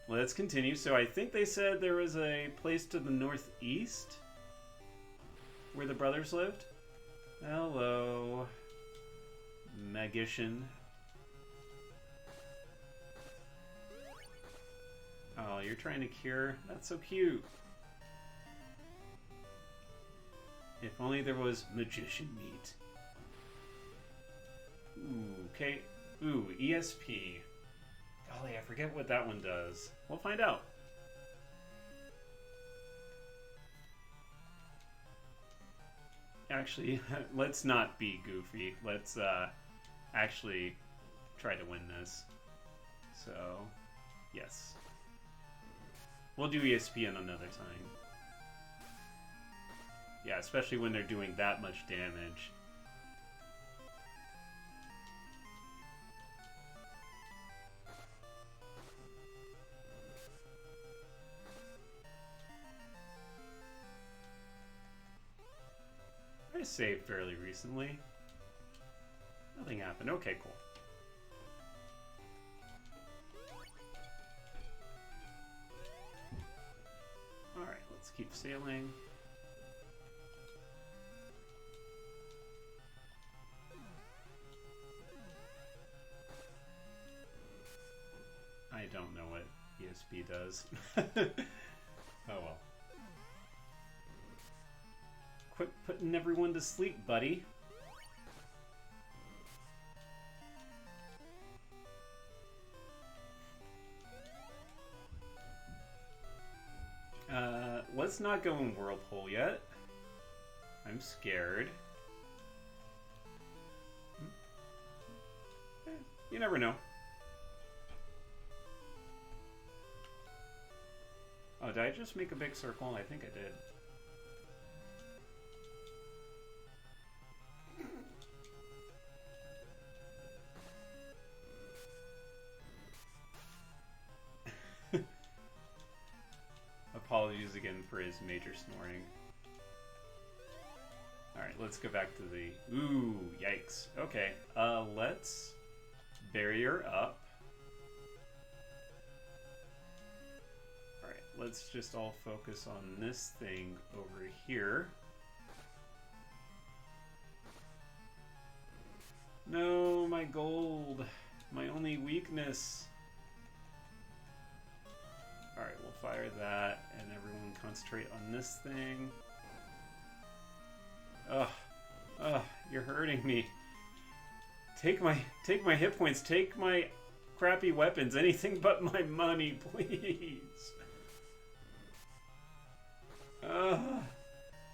let's continue. So I think they said there was a place to the northeast where the brothers lived. Hello, magician. Oh, you're trying to cure? That's so cute. If only there was magician meat. Ooh, okay. Ooh, ESP. Golly, I forget what that one does. We'll find out. Actually, let's not be goofy. Let's actually try to win this. So, yes. We'll do ESPN another time. Yeah, especially when they're doing that much damage. saved fairly recently. Nothing happened. Okay, cool. Alright, let's keep sailing. I don't know what ESP does. Oh well. Quit putting everyone to sleep, buddy. Let's not go in Whirlpool yet. I'm scared. You never know. Oh, did I just make a big circle? I think I did. Apologies again for his major snoring. Alright, let's go back to the... Ooh, yikes. Okay, let's barrier up. Alright, let's just all focus on this thing over here. No, my gold. My only weakness. Alright, we'll fire that, and everyone concentrate on this thing. Ugh. Ugh, you're hurting me. Take my hit points, take my crappy weapons, anything but my money, please. Ugh.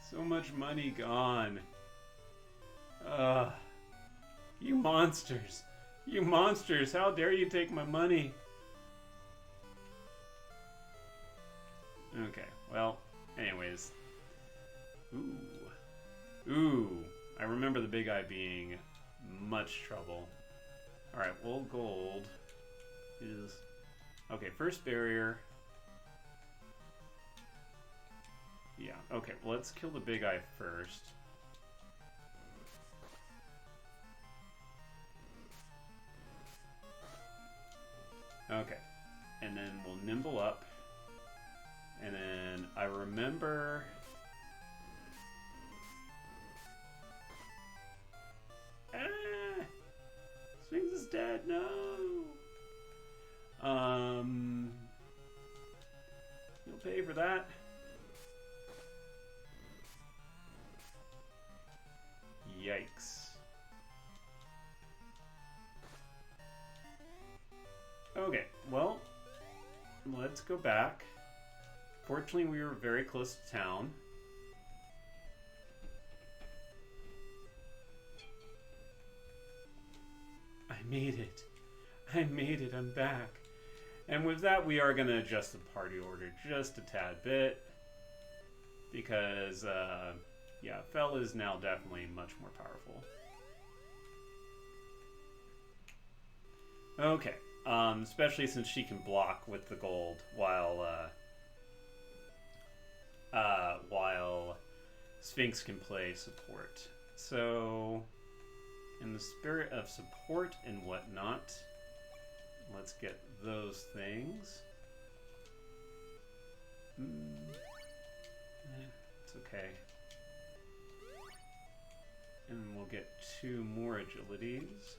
So much money gone. Ugh. You monsters. You monsters, how dare you take my money? Okay, well, anyways. Ooh. Ooh. I remember the big eye being much trouble. Alright, well, gold is... Okay, first barrier. Yeah, okay, well, let's kill the big eye first. Okay, and then we'll nimble up. And then I remember... Ah! Sphinx is dead, no! You'll pay for that. Yikes. Okay, well, let's go back. Fortunately, we were very close to town. I made it. I made it. I'm back. And with that, we are going to adjust the party order just a tad bit. Because, yeah, Fel is now definitely much more powerful. Okay. Especially since she can block with the gold while Sphinx can play support. So, in the spirit of support and whatnot, let's get those things. It's okay. And we'll get 2 more agilities.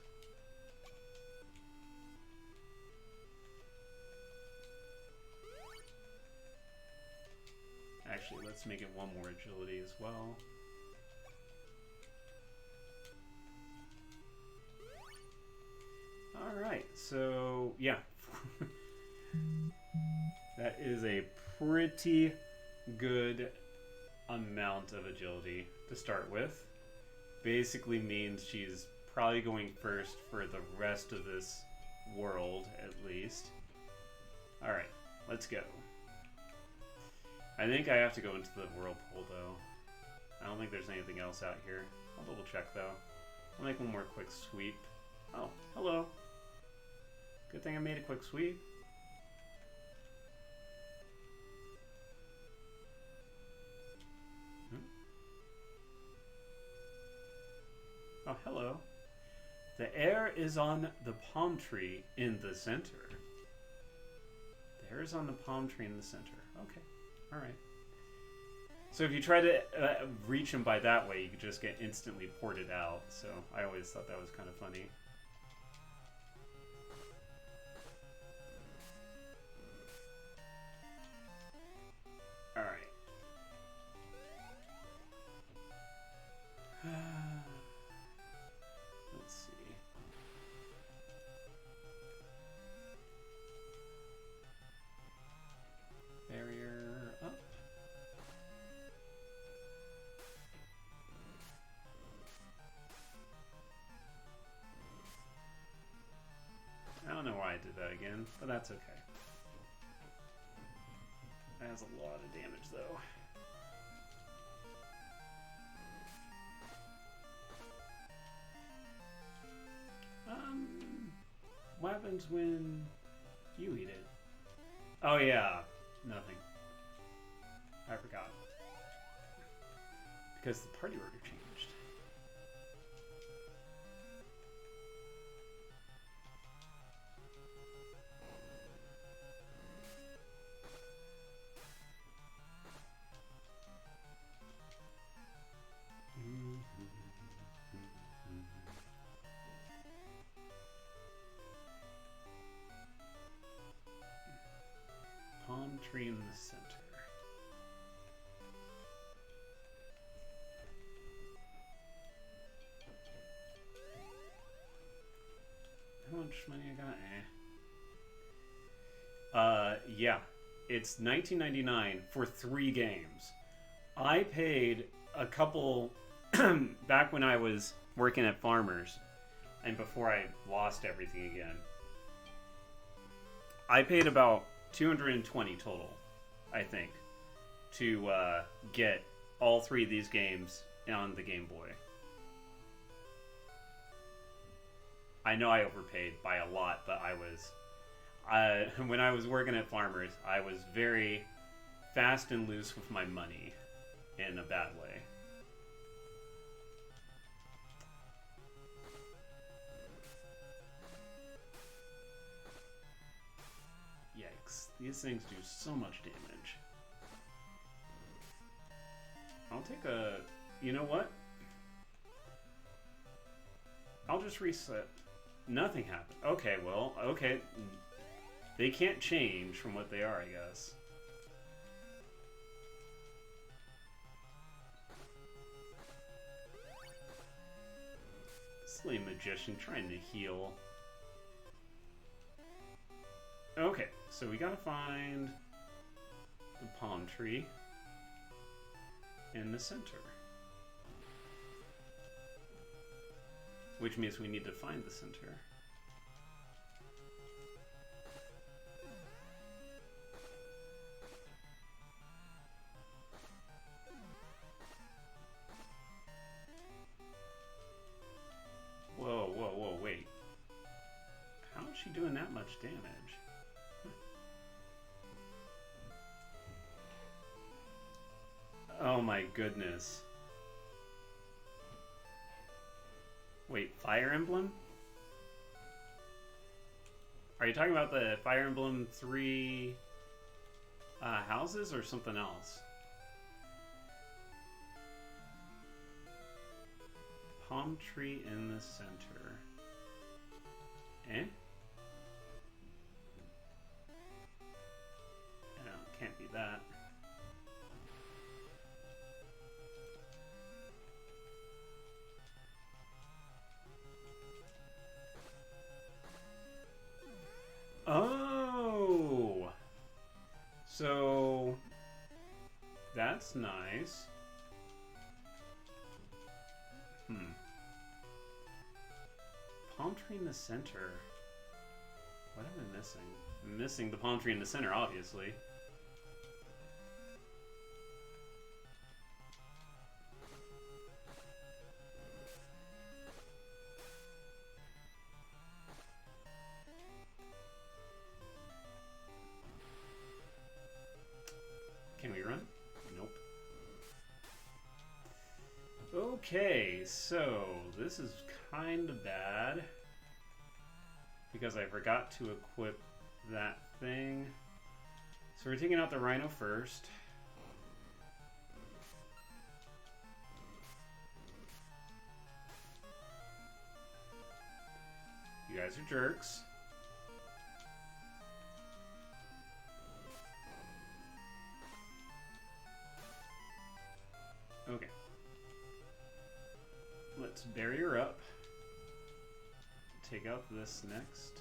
Actually, let's make it 1 more agility as well. Alright, so yeah. That is a pretty good amount of agility to start with. Basically means she's probably going first for the rest of this world, at least. Alright, let's go. I think I have to go into the whirlpool, though. I don't think there's anything else out here. I'll double check, though. I'll make 1 more quick sweep. Oh, hello. Good thing I made a quick sweep. hello. The air is on the palm tree in the center. The air is on the palm tree in the center. Okay. All right. So if you try to reach him by that way, you could just get instantly ported out. So I always thought that was kind of funny. All right. Let's see. Barrier up. I don't know why I did that again, but that's okay. That has a lot of damage, though. What happens when you eat it? Oh yeah, nothing. I forgot. Because the party order changed. Palm tree in the center. How much money I got? Yeah. It's $19.99 for 3 games. I paid a couple back when I was working at Farmers and before I lost everything again. I paid about $220 total, I think, to get all 3 of these games on the Game Boy. I know I overpaid by a lot, but when I was working at Farmers, I was very fast and loose with my money in a bad way. Yikes. These things do so much damage. I'll take a... You know what? I'll just reset. Nothing happened. Okay, well, okay. They can't change from what they are, I guess. Silly magician trying to heal. Okay, so we gotta find the palm tree in the center. Which means we need to find the center. Whoa, whoa, whoa, wait. How is she doing that much damage? Oh my goodness. Wait, Fire Emblem? Are you talking about the Fire Emblem 3 houses or something else? Palm tree in the center. Eh? No, can't be that. Oh! So... That's nice. Palm tree in the center. What am I missing? I'm missing the palm tree in the center, obviously. Can we run? Nope. Okay, so this is kind of bad because I forgot to equip that thing. So we're taking out the Rhino first. You guys are jerks. Okay. Let's bury her up. Take out this next.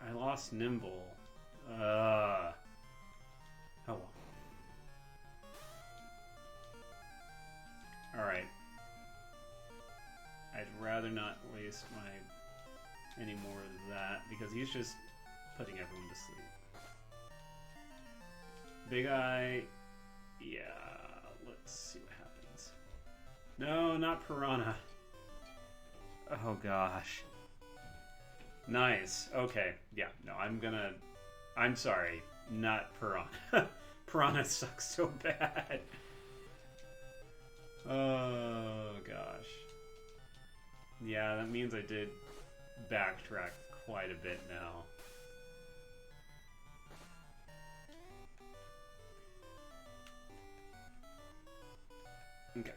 I lost Nimble. Oh well. Alright. I'd rather not waste any more of that because he's just putting everyone to sleep. Big Eye, yeah, let's see what happens. No, not Piranha. Oh gosh. Nice. Okay. Yeah, no, I'm sorry, not Piranha. Piranha sucks so bad. Oh gosh. Yeah, that means I did backtrack quite a bit now. Okay.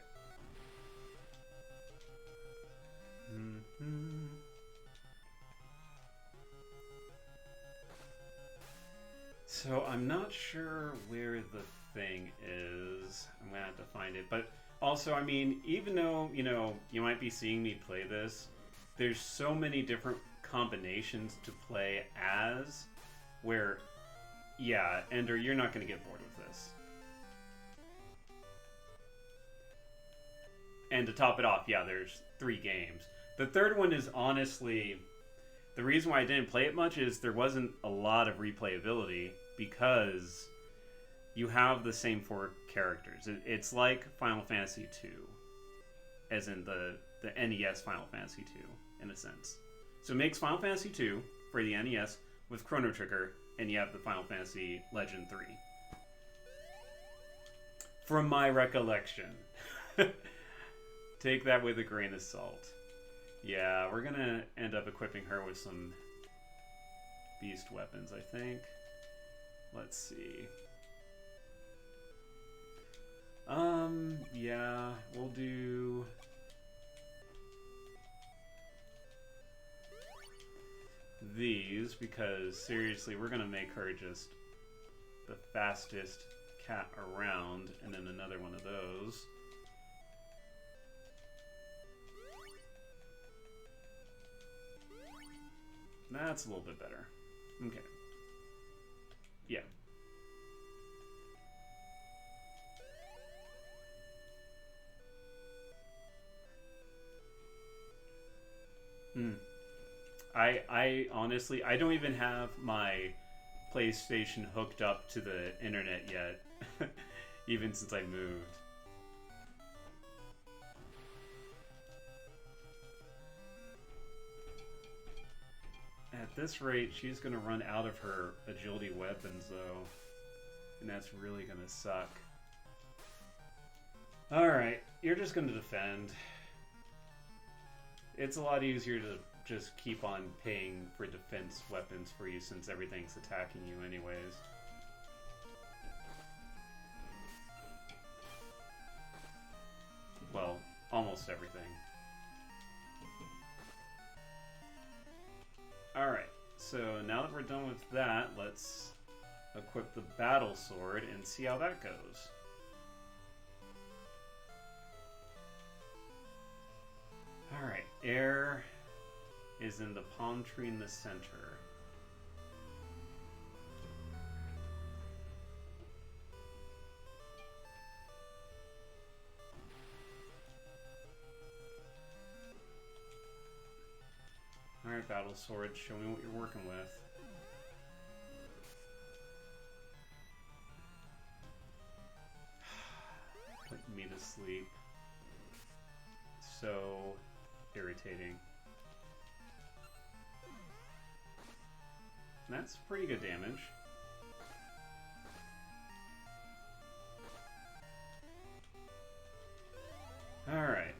So I'm not sure where the thing is. I'm gonna have to find it. But also, I mean, even though, you might be seeing me play this, there's so many different combinations to play as where, yeah, Ender, you're not gonna get bored with this. And to top it off, yeah, there's 3 games. The third one is honestly... The reason why I didn't play it much is there wasn't a lot of replayability because you have the same 4 characters. It's like Final Fantasy II, as in the NES Final Fantasy II, in a sense. So it makes Final Fantasy II for the NES with Chrono Trigger, and you have the Final Fantasy Legend 3. From my recollection. Take that with a grain of salt. Yeah, we're gonna end up equipping her with some beast weapons, I think. Let's see. Yeah, we'll do... these, because seriously, we're gonna make her just the fastest cat around, and then another one of those. That's a little bit better. Okay. Yeah. I honestly, I don't even have my PlayStation hooked up to the internet yet, even since I moved. At this rate, she's going to run out of her agility weapons, though. And that's really going to suck. Alright, you're just going to defend. It's a lot easier to just keep on paying for defense weapons for you since everything's attacking you anyways. Well, almost everything. Alright, so now that we're done with that, let's equip the battle sword and see how that goes. Alright, air is in the palm tree in the center. Alright, battle sword, show me what you're working with. Put me to sleep. So irritating. That's pretty good damage. Alright.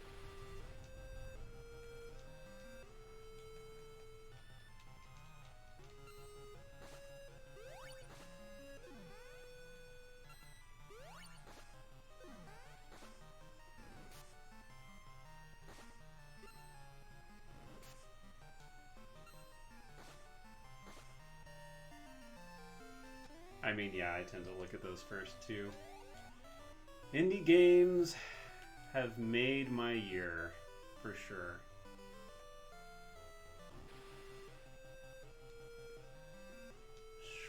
I mean, yeah, I tend to look at those first two. Indie games have made my year, for sure.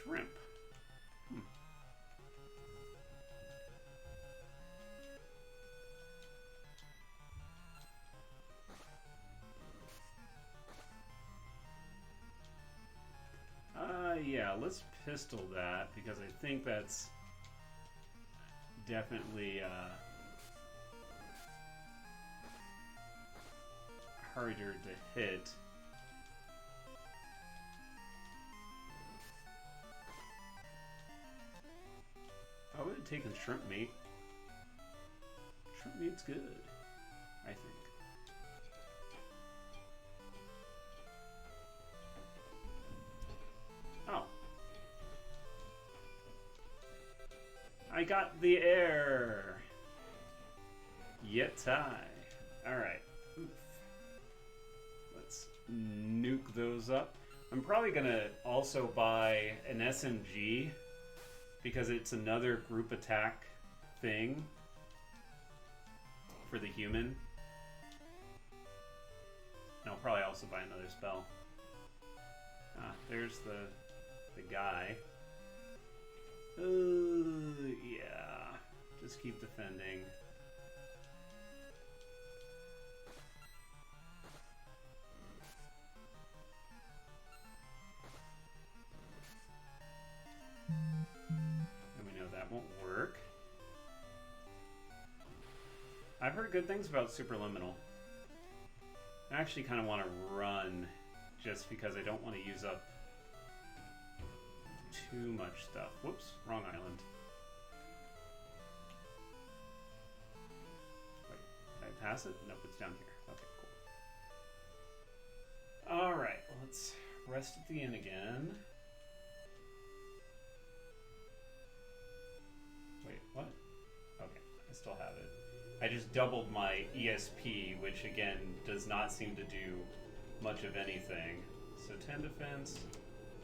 Shrimp. Yeah, let's pistol that, because I think that's definitely harder to hit. I would have taken Shrimp Meat. Shrimp Meat's good, I think. Oh. I got the air! Yetai. Alright. Let's nuke those up. I'm probably gonna also buy an SMG because it's another group attack thing for the human. And I'll probably also buy another spell. Ah, there's the guy. Yeah. Just keep defending. And we know that won't work. I've heard good things about Superliminal. I actually kind of want to run just because I don't want to use up too much stuff. Whoops, wrong island. Wait, did I pass it? Nope, it's down here. Okay, cool. Alright, let's rest at the inn again. Wait, what? Okay, I still have it. I just doubled my ESP, which again does not seem to do much of anything. So 10 defense.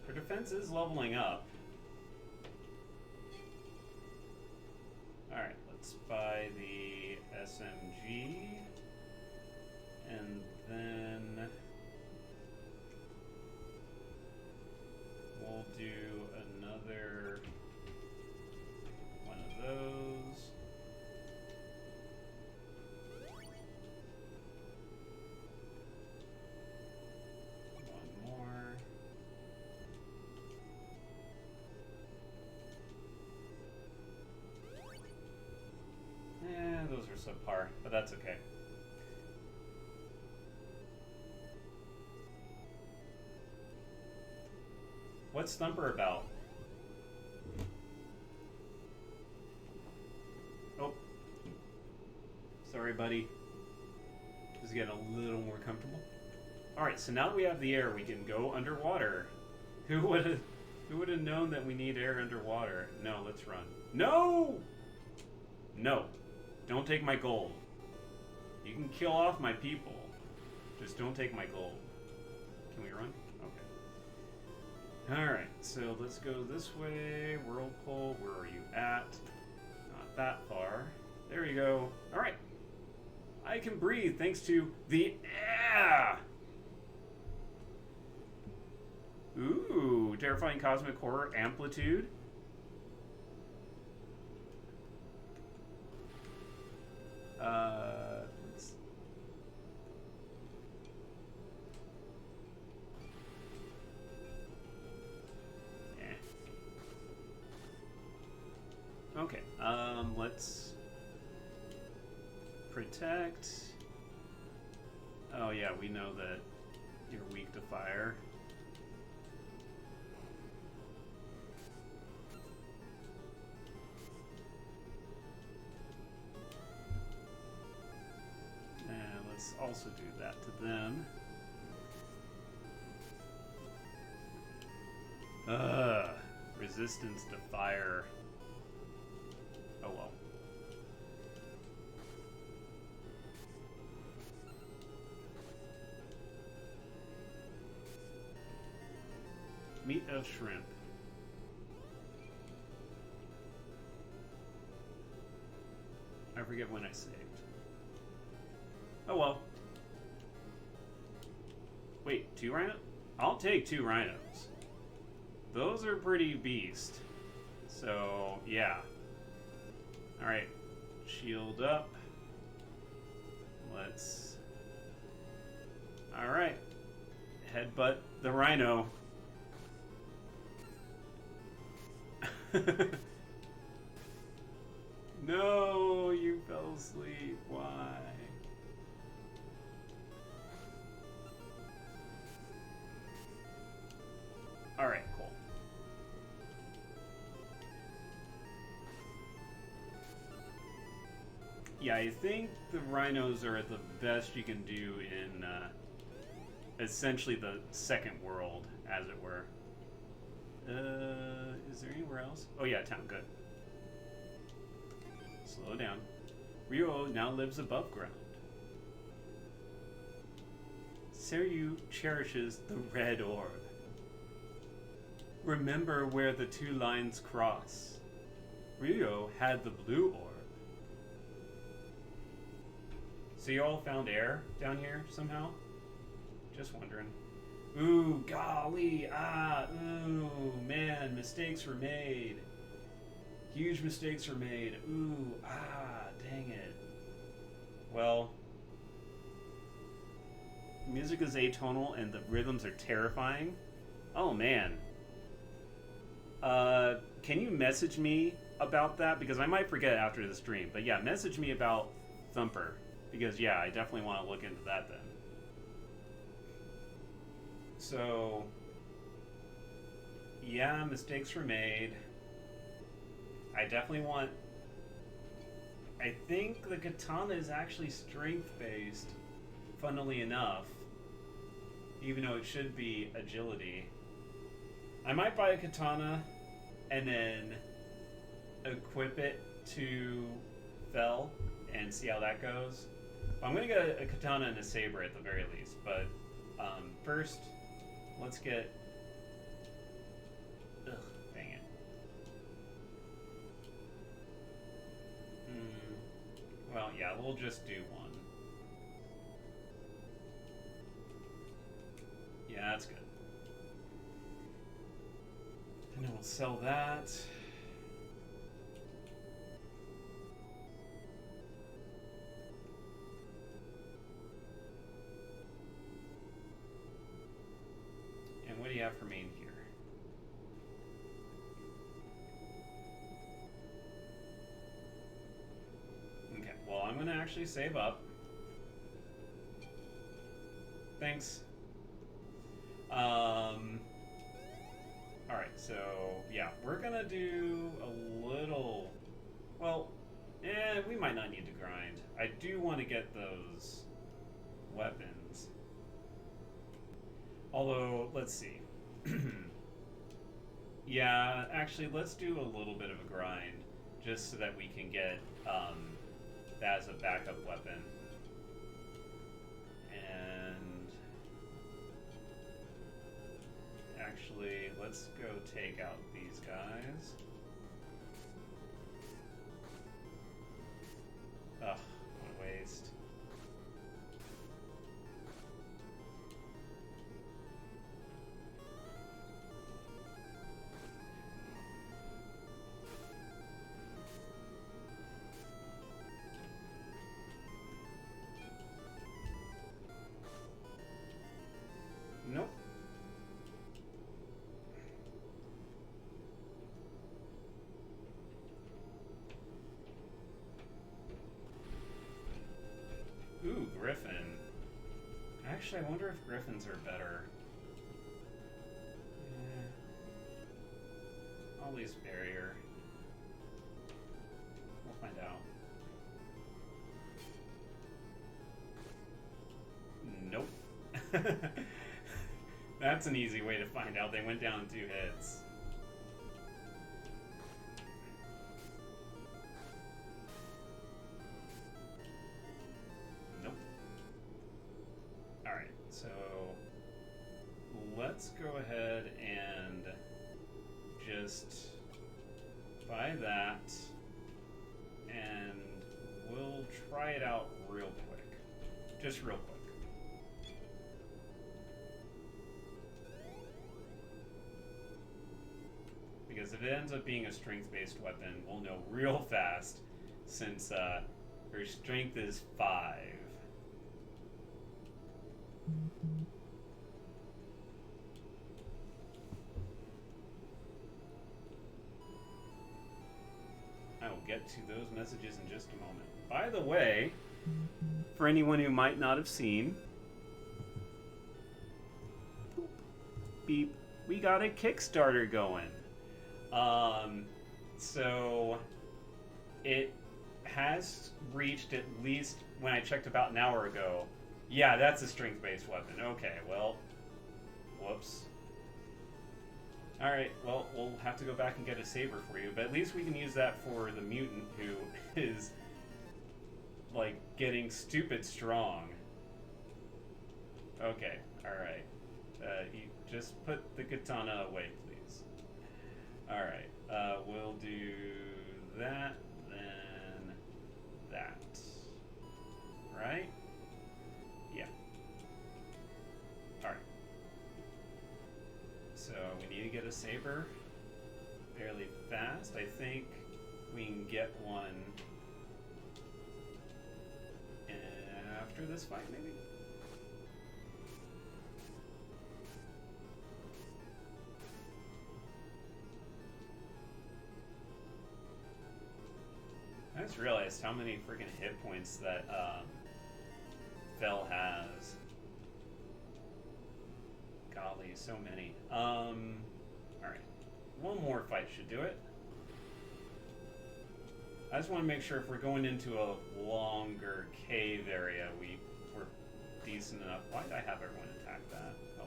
Her defense is leveling up. Alright, let's buy the SMG. And then we'll do another one of those. One more. Yeah, those are subpar, but that's okay. What's Thumper about? Oh. Sorry, buddy. Just getting a little more comfortable. Alright, so now that we have the air, we can go underwater. Who would have known that we need air underwater? No, let's run. No! No. Don't take my gold. You can kill off my people. Just don't take my gold. Can we run? Okay. Alright, so let's go this way. Whirlpool, where are you at? Not that far. There you go. Alright. I can breathe thanks to the air! Ooh, terrifying cosmic horror amplitude. Let's... Yeah. Okay, let's protect. Oh yeah, we know that you're weak to fire. also do that to them. Resistance to fire. Oh well. Meat of shrimp. I forget when I saved. Oh well. Wait, 2 rhinos? I'll take 2 rhinos. Those are pretty beast. So, yeah. Alright. Shield up. Let's... Alright. Headbutt the rhino. No, you fell asleep. Why? Alright, cool. Yeah, I think the rhinos are the best you can do in essentially the second world, as it were. Is there anywhere else? Oh yeah, town, good. Slow down. Ryo now lives above ground. Seryu cherishes the red orb. Remember where the 2 lines cross. Ryo had the blue orb. So you all found air down here somehow? Just wondering. Ooh, golly, ooh, man, mistakes were made. Huge mistakes were made. Ooh, dang it. Well, music is atonal and the rhythms are terrifying. Oh, man. Can you message me about that? Because I might forget after the stream. But yeah, message me about Thumper. Because yeah, I definitely want to look into that then. So, yeah, mistakes were made. I definitely want... I think the katana is actually strength-based, funnily enough. Even though it should be agility. I might buy a katana and then equip it to Fel and see how that goes. I'm going to get a katana and a saber at the very least, but first, let's get... Ugh, dang it. Well, yeah, we'll just do one. Yeah, that's good. And then we'll sell that. And what do you have for me in here? Okay, well, I'm going to actually save up. Thanks. Alright, so, yeah, we're going to do a little... Well, we might not need to grind. I do want to get those weapons. Although, let's see. Yeah, actually, let's do a little bit of a grind, just so that we can get that as a backup weapon. And actually, let's go take out these guys. Ugh, what a waste. Nope. Ooh, Griffin. Actually, I wonder if Griffins are better. I'll leave barrier. We'll find out. That's an easy way to find out they went down 2 hits. Nope. Alright, so let's go ahead and just buy that, and we'll try it out real quick. Just real quick. Because if it ends up being a strength-based weapon, we'll know real fast, since her strength is 5. I will get to those messages in just a moment. By the way, for anyone who might not have seen, beep, we got a Kickstarter going. So it has reached, at least when I checked about an hour ago, yeah, that's a strength-based weapon. Okay, well, whoops. Alright, well, we'll have to go back and get a saber for you, but at least we can use that for the mutant who is, like, getting stupid strong. Okay, alright. You just put the katana away, please. Alright, we'll do that, then that. Right? Yeah. Alright. So we need to get a saber fairly fast. I think we can get one after this fight, maybe? I just realized how many freaking hit points that Fel has. Golly, so many. Alright. One more fight should do it. I just want to make sure if we're going into a longer cave area, we're decent enough. Why did I have everyone attack that? Oh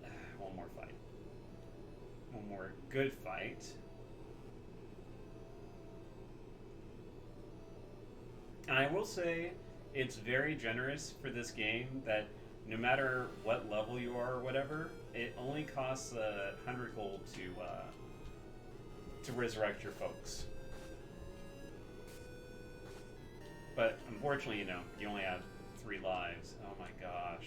well. One more fight. One more good fight. And I will say, it's very generous for this game that no matter what level you are or whatever, it only costs 100 gold to resurrect your folks. But unfortunately, you only have 3 lives. Oh my gosh.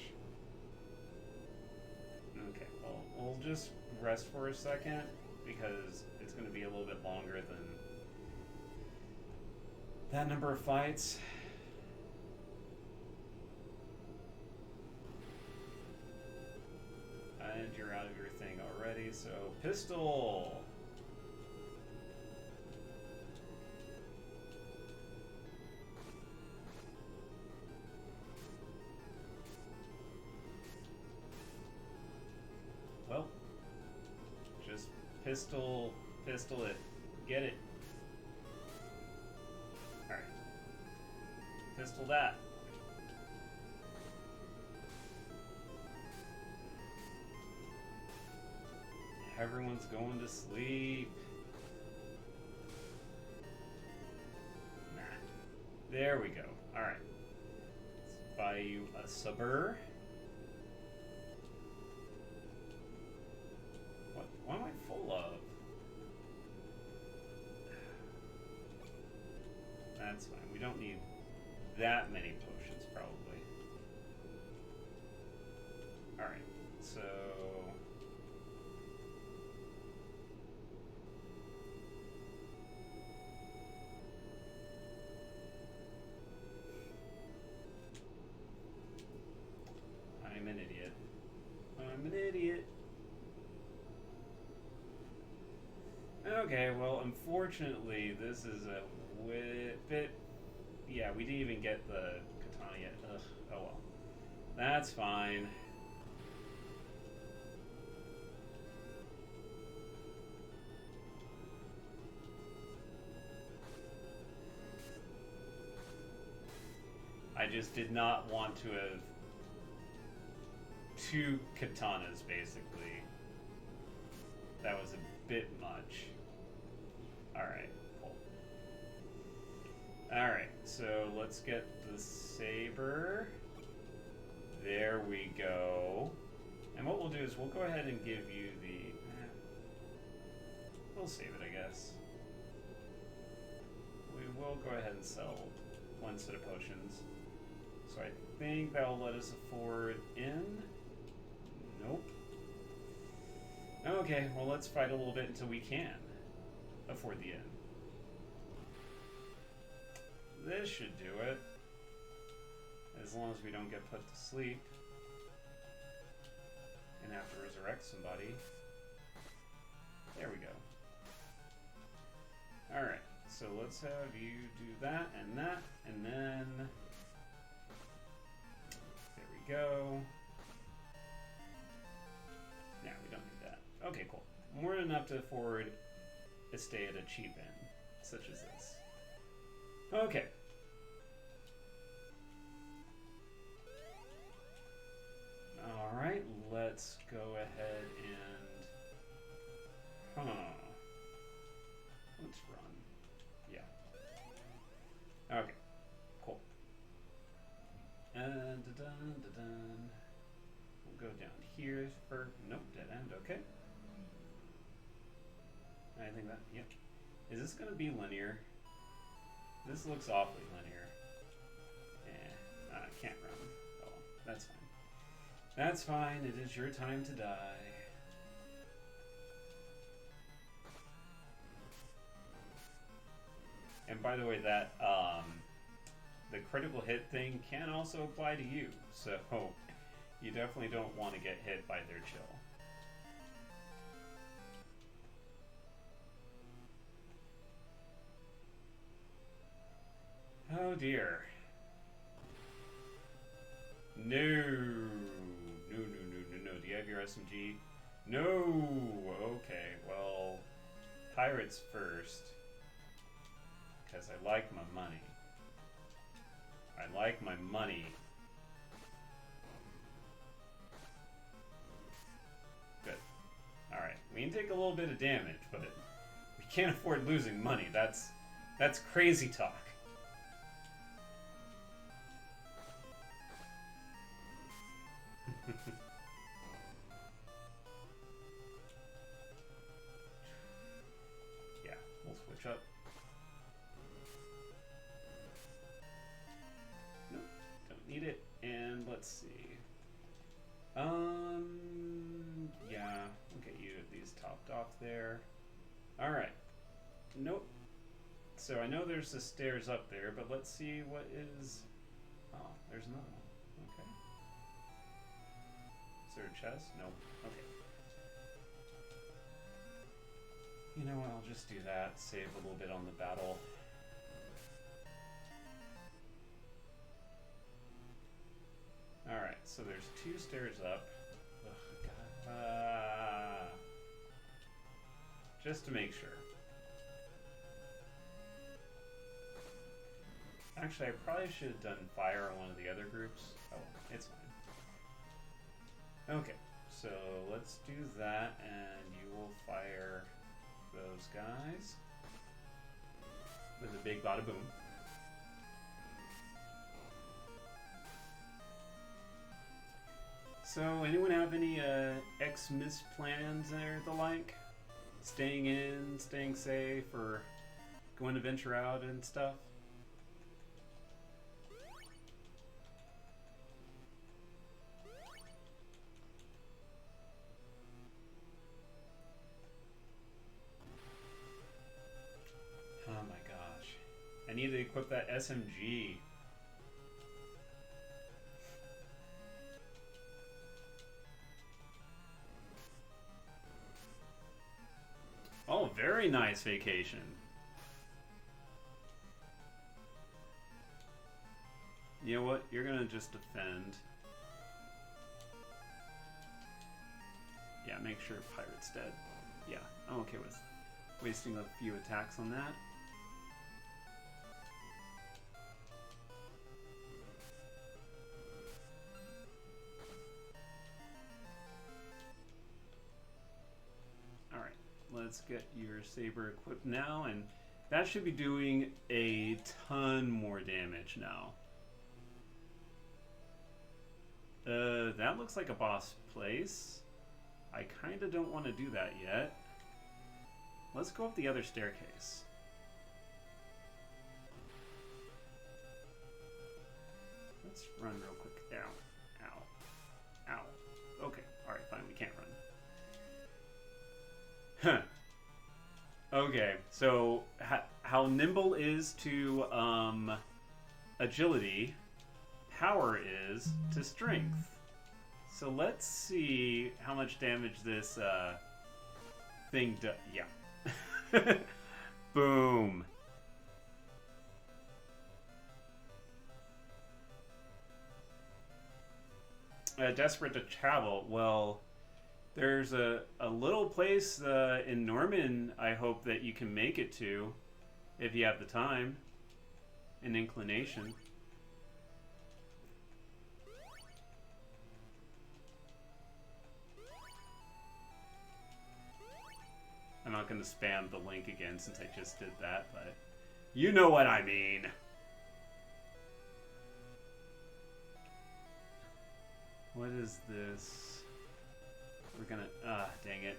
Okay, well, we'll just rest for a second because it's going to be a little bit longer than that number of fights. And you're out of your thing already, so pistol. Well, just pistol it. Get it. Alright. Pistol that. Everyone's going to sleep. Nah. There we go. Alright. Let's buy you a saber. What am I full of? That's fine. We don't need that many potions, probably. Alright, so... I'm an idiot. I'm an idiot. Okay, well, unfortunately, this is a bit... Yeah, we didn't even get the katana yet. Ugh, oh well. That's fine. just did not want to have 2 katanas, basically. That was a bit much. Alright, cool. Alright, so let's get the saber. There we go. And what we'll do is we'll go ahead and give you the... we'll save it, I guess. We will go ahead and sell 1 set of potions. So I think that will let us afford in. Nope. Okay, well let's fight a little bit until we can afford the inn. This should do it. As long as we don't get put to sleep and have to resurrect somebody. There we go. Alright, so let's have you do that, and then... there we go. Now we don't need that. Okay, cool. More than enough to afford a stay at a cheap inn, such as this. Okay. Alright, let's go ahead and... let's run. Yeah. Okay, cool. And dun. We'll go down here for... nope, dead end, okay. I think that, yep. Is this going to be linear? This looks awfully linear. I can't run. Oh, that's fine. That's fine, it is your time to die. And by the way, that, the critical hit thing can also apply to you, so you definitely don't want to get hit by their chill. Oh dear. No. Do you have your SMG? No. Okay, well, pirates first. Because I like my money. I like my money. Good. Alright, we can take a little bit of damage, but we can't afford losing money. That's crazy talk. Yeah, we'll switch up. Nope, don't need it. And let's see. Yeah, we'll get you at least topped off there. Alright. Nope. So I know there's the stairs up there, but let's see what is... oh, there's another one. Okay. Is there a chest? Nope. Okay. You know what, I'll just do that. Save a little bit on the battle. Alright, so there's 2 stairs up. Ugh, God. Just to make sure. Actually, I probably should have done fire on one of the other groups. Oh, it's fine. Okay, so let's do that, and you will fire those guys with a big bada boom. So, anyone have any Xmas plans or the like? Staying in, staying safe, or going to venture out and stuff? Oh my gosh. I need to equip that SMG. Oh, very nice vacation. You know what? You're gonna just defend. Yeah, make sure Pirate's dead. Yeah, I'm okay with wasting a few attacks on that. let's get your saber equipped now, and that should be doing a ton more damage now. That looks like a boss place. I kind of don't want to do that yet. Let's go up the other staircase. Let's run real quick. Ow. Ow. Ow. Okay. Alright, fine. We can't run. Huh. Okay, so how nimble is to agility, power is to strength. So let's see how much damage this thing does. Yeah. Boom. Desperate to travel. Well, there's a little place in Norman I hope that you can make it to if you have the time and inclination. I'm not going to spam the link again since I just did that, but you know what I mean. What is this? We're gonna... dang it.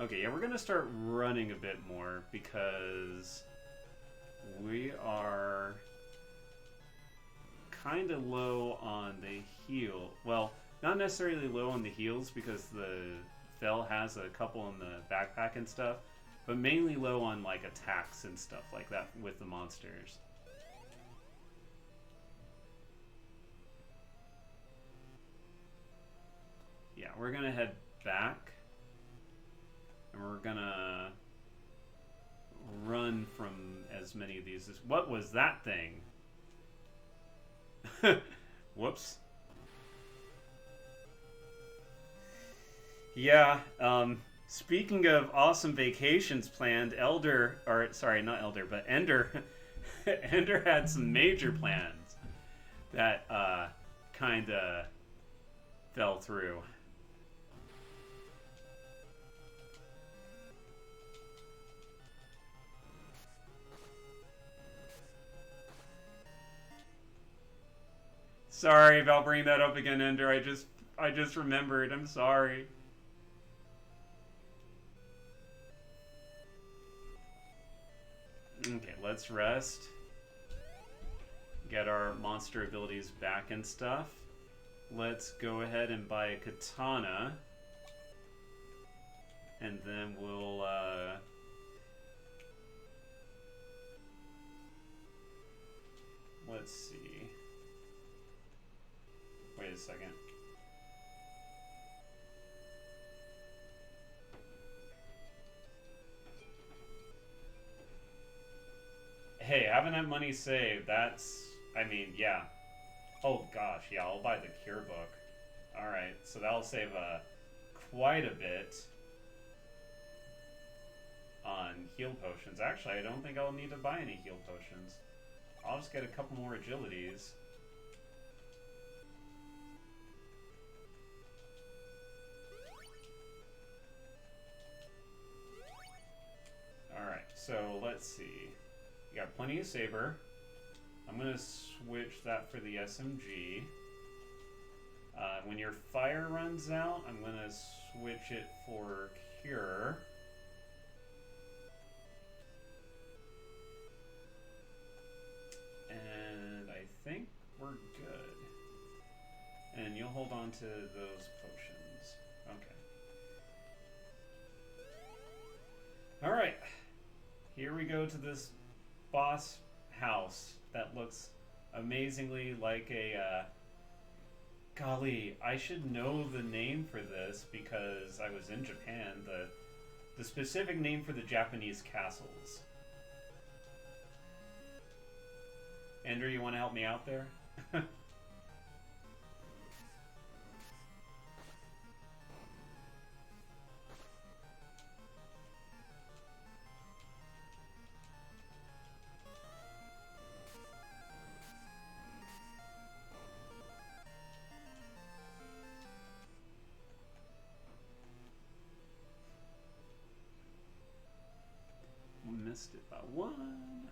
Okay, yeah, we're gonna start running a bit more because we are kind of low on the heal. Well, not necessarily low on the heals because the Fel has a couple in the backpack and stuff, but mainly low on like attacks and stuff like that with the monsters. Yeah, we're gonna head back and we're gonna run from as many of these as... What was that thing? Whoops. Yeah, speaking of awesome vacations planned, Ender Ender had some major plans that kinda fell through. Sorry about bringing that up again, Ender. I just remembered. I'm sorry. Okay, let's rest. Get our monster abilities back and stuff. Let's go ahead and buy a katana. And then we'll, let's see. Wait a second. Hey, having that money saved, that's... I mean, yeah. Oh gosh, yeah, I'll buy the cure book. Alright, so that'll save quite a bit on heal potions. Actually, I don't think I'll need to buy any heal potions. I'll just get a couple more agilities. Alright, so let's see. You got plenty of saber. I'm going to switch that for the SMG. When your fire runs out, I'm going to switch it for cure. And I think we're good. And you'll hold on to those potions. Okay. Alright. Here we go to this boss house that looks amazingly like a... golly, I should know the name for this because I was in Japan. The specific name for the Japanese castles. Ender, you want to help me out there? missed it by one.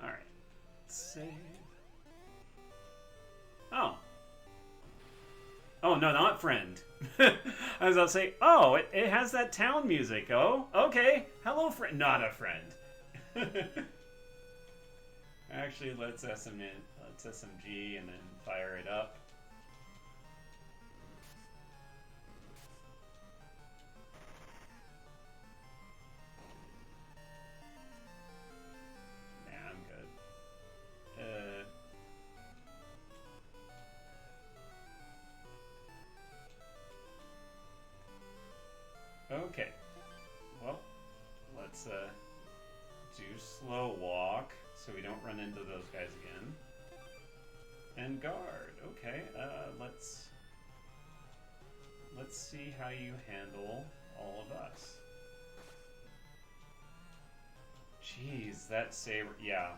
Alright. Save. Oh. Oh, no, not friend. I was about to say, oh, it has that town music. Oh, okay. Hello, friend. Not a friend. Actually, let's SMG and then fire it up. Nah, I'm good. Okay. Well, let's do slow walk so we don't run into those guys again. And guard. Okay. Let's see how you handle all of us. Jeez, that saber. Yeah.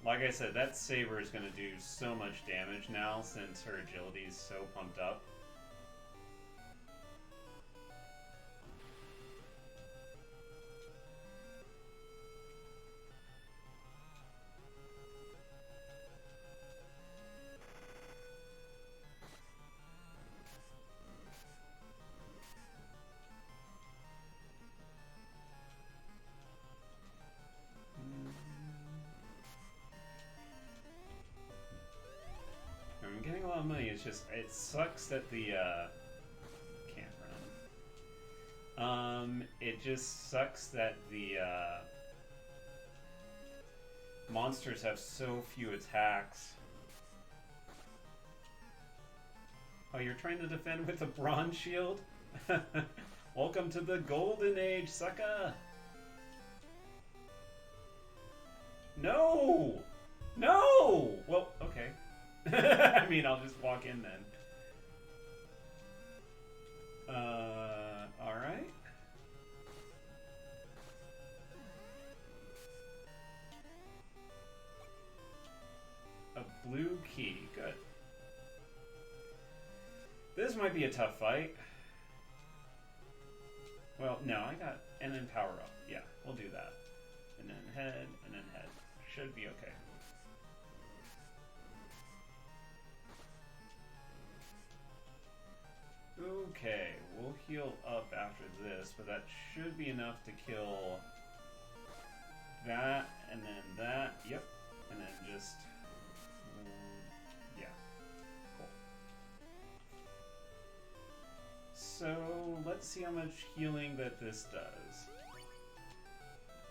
Like I said, that saber is going to do so much damage now since her agility is so pumped up. I'm getting a lot of money. It's just, it sucks that the can't run. It just sucks that the monsters have so few attacks. Oh, you're trying to defend with a bronze shield? Welcome to the golden age, sucker! No! No! Well, okay. I mean, I'll just walk in then. Alright. A blue key, good. This might be a tough fight. Well, no, I got, and then power up. Yeah, we'll do that. And then head, and then head. Should be okay. Okay, we'll heal up after this, but that should be enough to kill that, and then that, yep, and then just, yeah, cool. So, let's see how much healing that this does.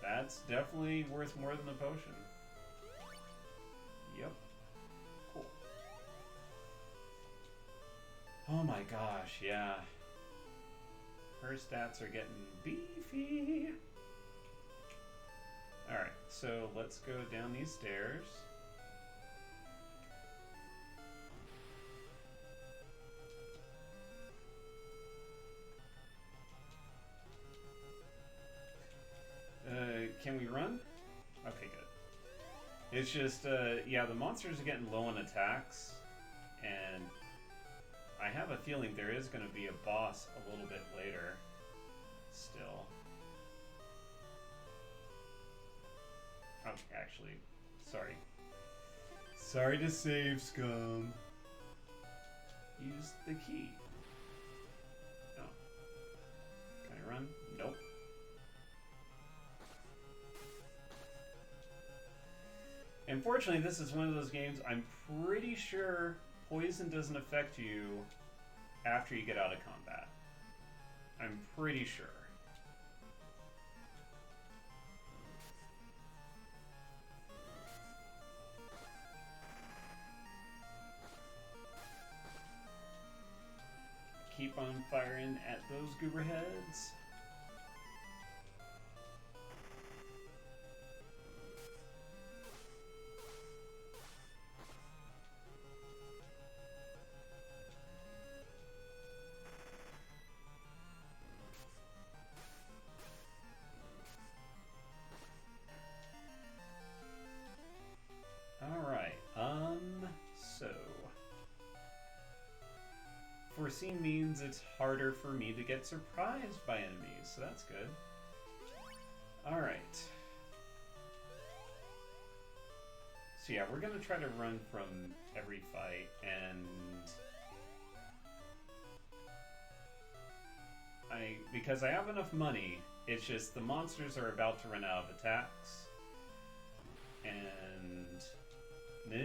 That's definitely worth more than the potion. Yep. Cool. Oh my gosh, yeah. Her stats are getting beefy. Alright, so let's go down these stairs. Can we run? Okay, good. It's just, yeah, the monsters are getting low on attacks, and I have a feeling there is going to be a boss a little bit later, still. Oh, actually, sorry. Sorry to save, scum. Use the key. Oh. Can I run? Nope. Unfortunately, this is one of those games I'm pretty sure poison doesn't affect you after you get out of combat. I'm pretty sure. Keep on firing at those goober heads. Alright, so unforeseen means it's harder for me to get surprised by enemies, so that's good. Alright. So yeah, we're gonna try to run from every fight, and because I have enough money, it's just the monsters are about to run out of attacks. And no.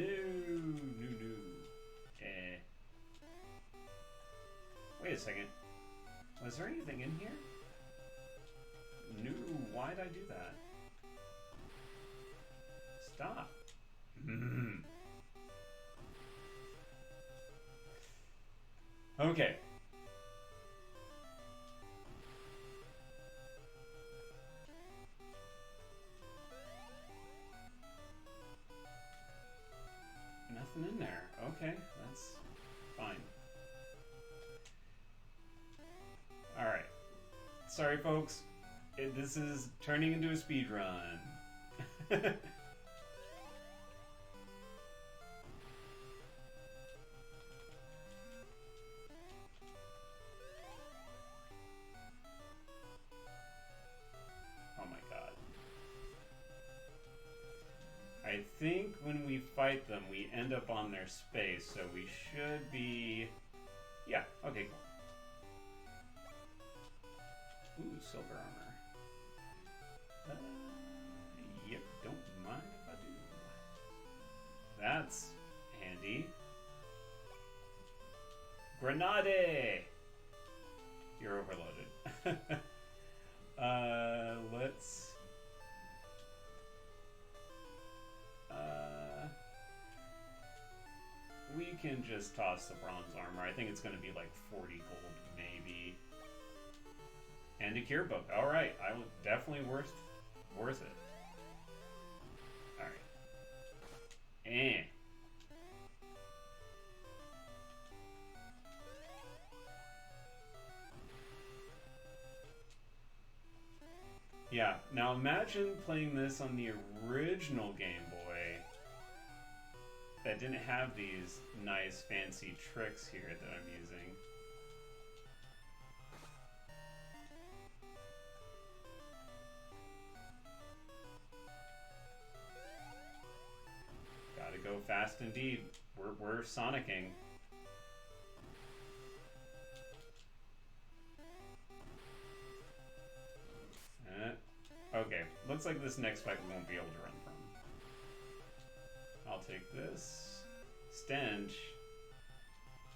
Wait a second. Was there anything in here? No, why'd I do that? Stop. Okay. Nothing in there. Okay, that's fine. Alright. Sorry, folks. This is turning into a speed run. Oh my god. I think when we fight them, we end up on their space, so we should be... Yeah, okay, cool. Ooh, silver armor. Yep, don't mind if I do. That's handy. Grenade! You're overloaded. Let's... we can just toss the bronze armor. I think it's going to be like 40 gold, maybe. And a cure book. All right, I will definitely worth it. All right. Yeah. Now imagine playing this on the original Game Boy. That didn't have these nice fancy tricks here that I'm using. Gotta go fast indeed. We're Sonicking. Okay, looks like this next fight we won't be able to run from. I'll take this. Stench.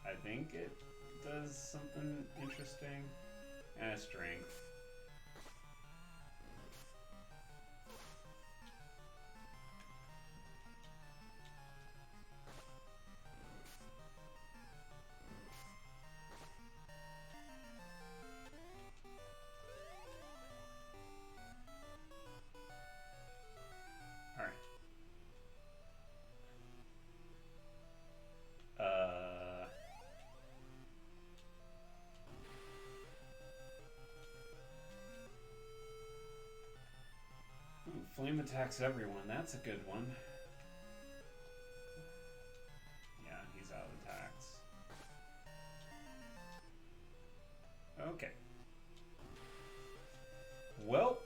I think it does something interesting. Strength. Flame attacks everyone. That's a good one. Yeah, he's out of attacks. Okay. Well.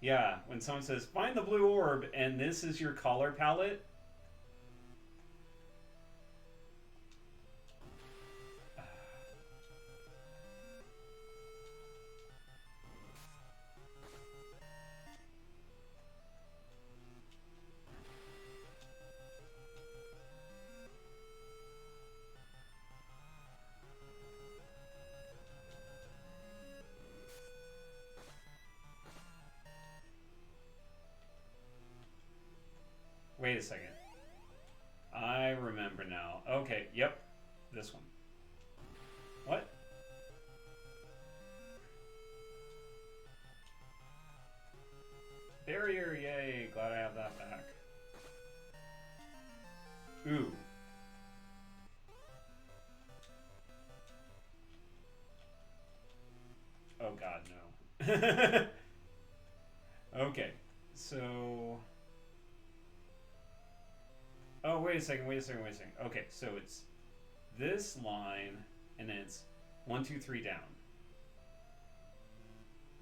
Yeah, when someone says, find the blue orb, and this is your color palette. Wait a second. I remember now. Okay, yep. This one. What? Barrier, yay. Glad I have that back. Ooh. Oh god. Okay, so... Oh, wait a second. Okay, so it's this line, and then it's 1, 2, 3 down.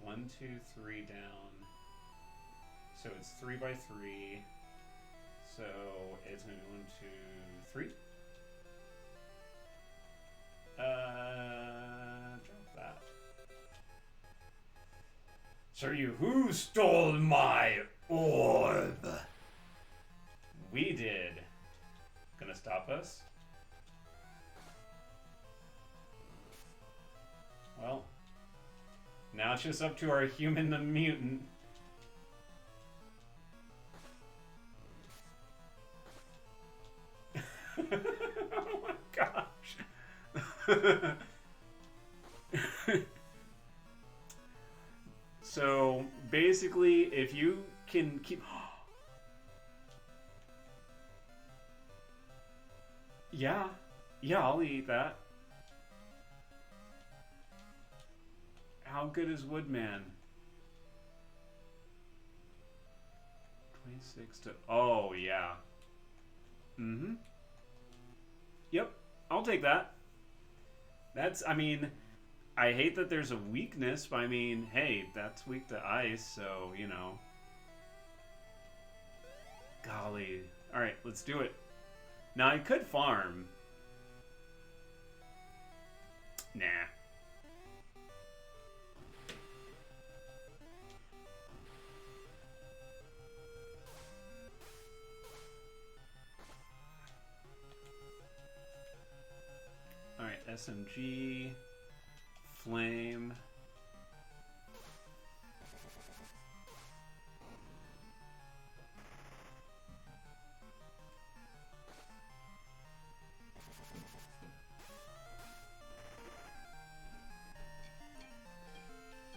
1, 2, 3 down. So it's 3 by 3. So it's going to be 1, 2, 3. Drop that. So who stole my orb? We did. Gonna stop us? Well, now it's just up to our human and mutant. Oh my gosh. So basically, if you can keep... Yeah, I'll eat that. How good is Woodman? 26 to... Oh, yeah. Mm-hmm. Yep, I'll take that. That's, I mean, I hate that there's a weakness, but I mean, hey, that's weak to ice, so, you know. Golly. Alright, let's do it. Now, I could farm. Nah. Alright, SMG. Flame.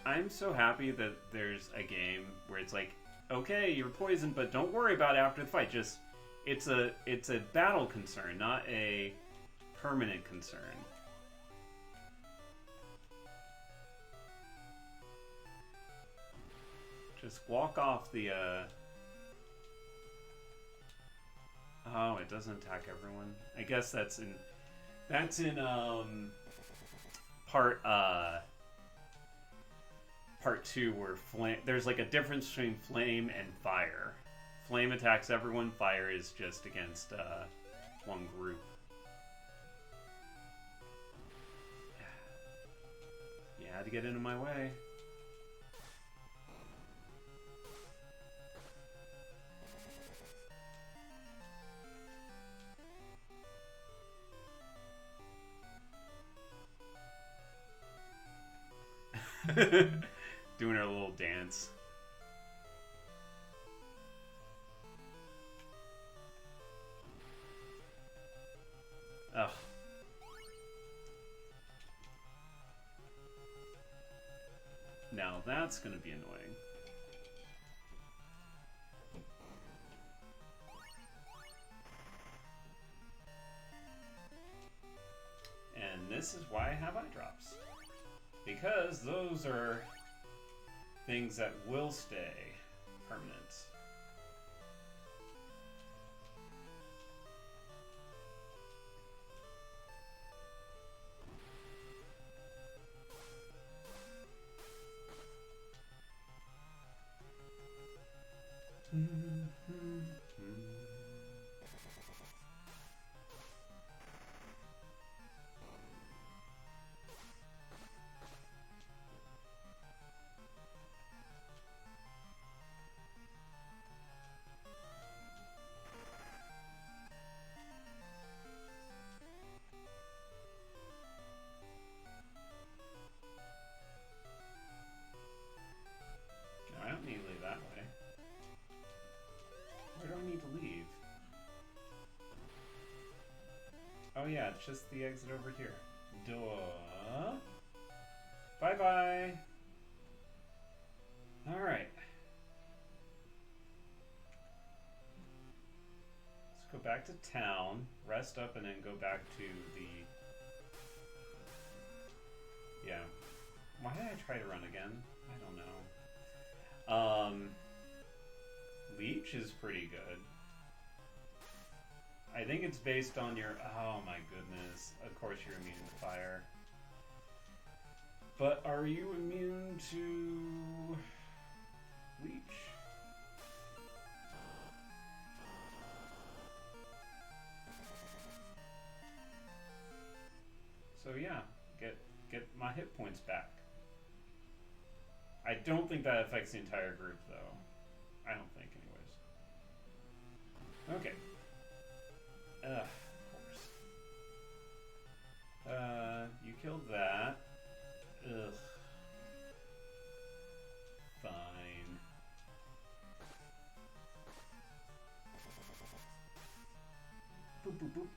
I'm so happy that there's a game where it's like, okay, you're poisoned, but don't worry about it after the fight. Just, it's a battle concern, not a permanent concern. Just walk off the, Oh, it doesn't attack everyone. I guess that's in part 2 where there's like a difference between flame and fire. Flame attacks everyone, fire is just against one group. You had to get into my way. Doing our little dance. Ugh. Now that's gonna be annoying. And this is why I have eye drops. Because those are things that will stay permanent. I don't need to leave that way. Where do I need to leave? Oh yeah, it's just the exit over here. Duh. Bye-bye. Alright. Let's go back to town, rest up, and then go back to the... Yeah. Why did I try to run again? I don't know. Leech is pretty good. I think it's based on your... Oh my goodness. Of course you're immune to fire. But are you immune to... Leech? So yeah, get my hit points back. I don't think that affects the entire group, though. I don't think, anyways. Okay. Of course. You killed that. Ugh. Fine. Boop, boop, boop.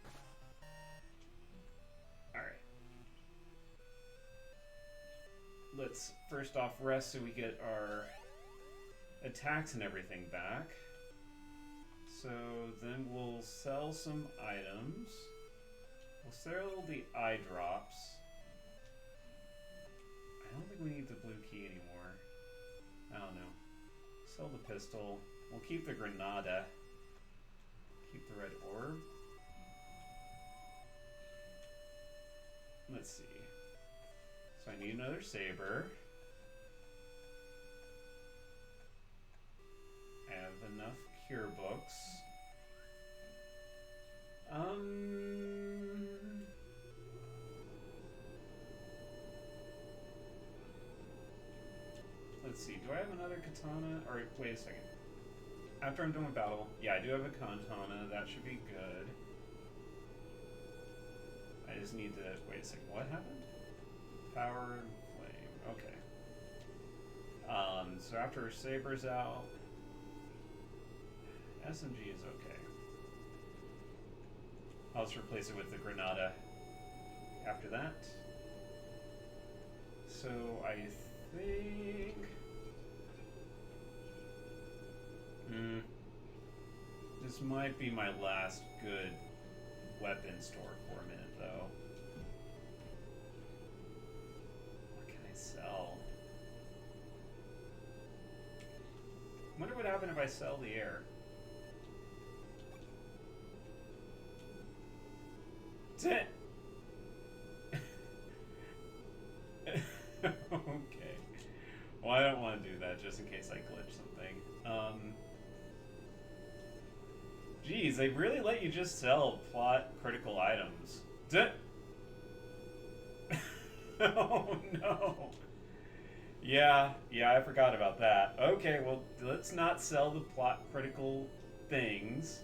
Alright. Let's first off rest so we get our attacks and everything back. So then we'll sell some items. We'll sell the eye drops. I don't think we need the blue key anymore. I don't know. Sell the pistol. We'll keep the granada. Keep the red orb. Let's see. So I need another saber. I have enough cure books. Let's see. Do I have another katana? Or wait a second. After I'm done with battle, yeah, I do have a katana. That should be good. I just need to wait a second. What happened? Power and flame. Okay. So after saber's out, SMG is okay. I'll just replace it with the granada after that. So I think... this might be my last good weapon store for a minute, though. What can I sell? I wonder what happened if I sell the air. Okay. Well, I don't want to do that just in case I glitch something. Geez, they really let you just sell plot critical items. Oh no. Yeah, I forgot about that. Okay, well, let's not sell the plot critical things.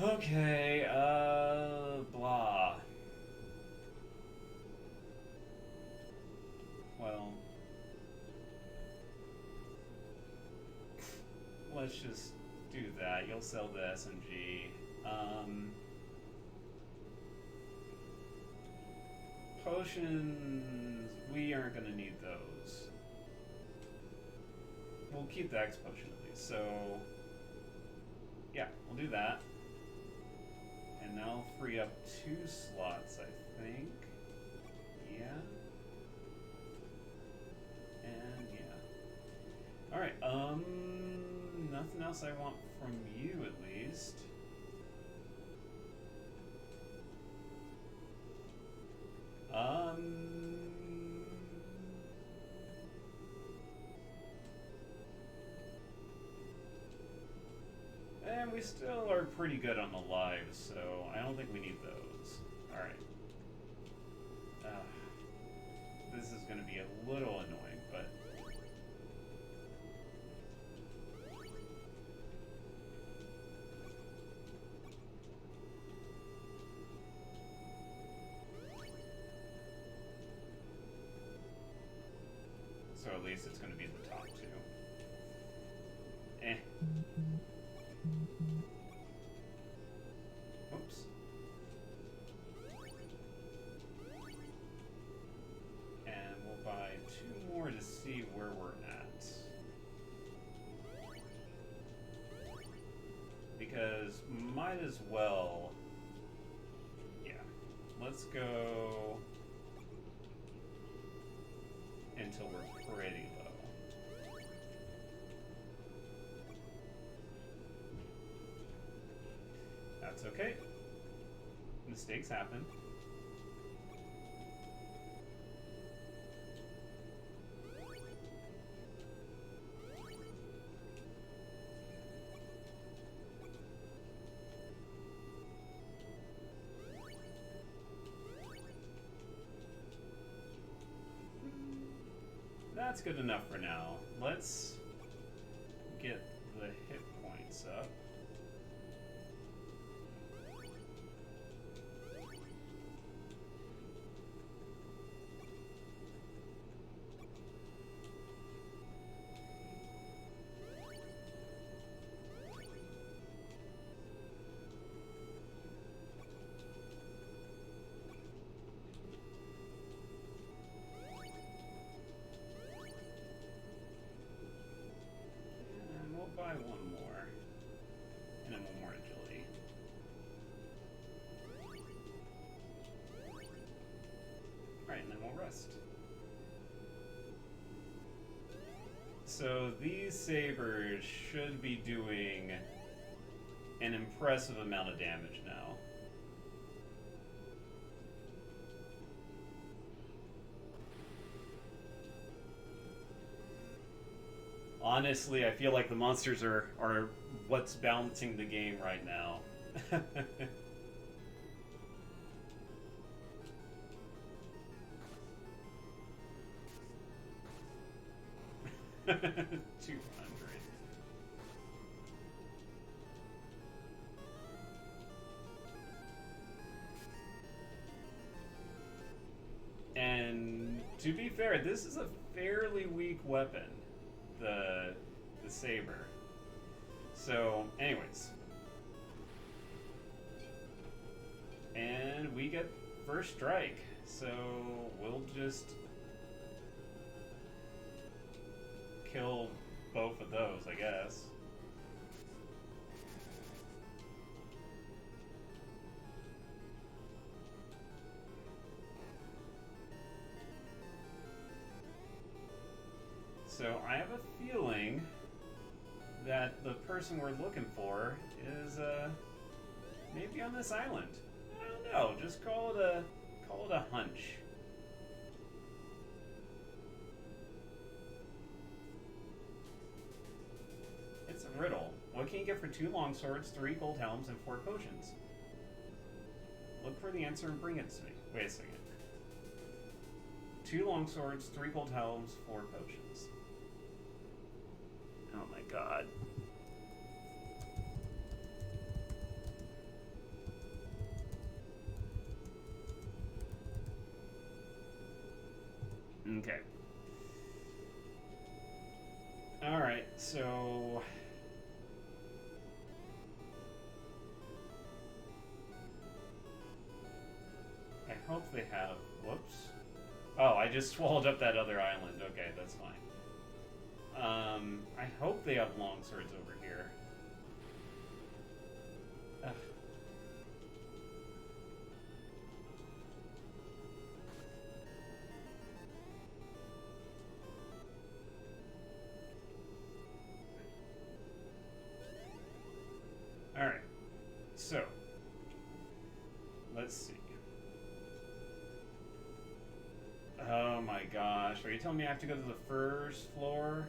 Okay, blah. Well, let's just do that. You'll sell the SMG. Potions, we aren't going to need those. We'll keep the X potion at least, so yeah, we'll do that. And now free up 2 slots, I think. Yeah. And yeah. Alright, nothing else I want from you at least. And we still are pretty good on the lives, so I don't think we need those. Alright. This is going to be a little annoying, but... So at least it's going to be at the top, too. Oops. And we'll buy 2 more to see where we're at. Because might as well... Yeah. Let's go... until we're pretty low. That's okay. Mistakes happen. That's good enough for now. Let's get the hit points up. Buy one more, and then one more agility. Alright, and then we'll rest. So these sabers should be doing an impressive amount of damage now. Honestly, I feel like the monsters are what's balancing the game right now. 200. And to be fair, this is a fairly weak weapon. The saber. So, anyways. And we get first strike. So, we'll just kill both of those, I guess. So I have a feeling that the person we're looking for is maybe on this island. I don't know. Just call it a hunch. It's a riddle. What can you get for 2 longswords, 3 gold helms, and 4 potions? Look for the answer and bring it to me. Wait a second. 2 longswords, 3 gold helms, 4 potions. Oh my god. Okay. Alright, so... I hope they have... Whoops. Oh, I just swallowed up that other island. Okay, that's fine. I hope they have longswords over here. Ugh. Alright. So, let's see. Oh my gosh, are you telling me I have to go to the first floor?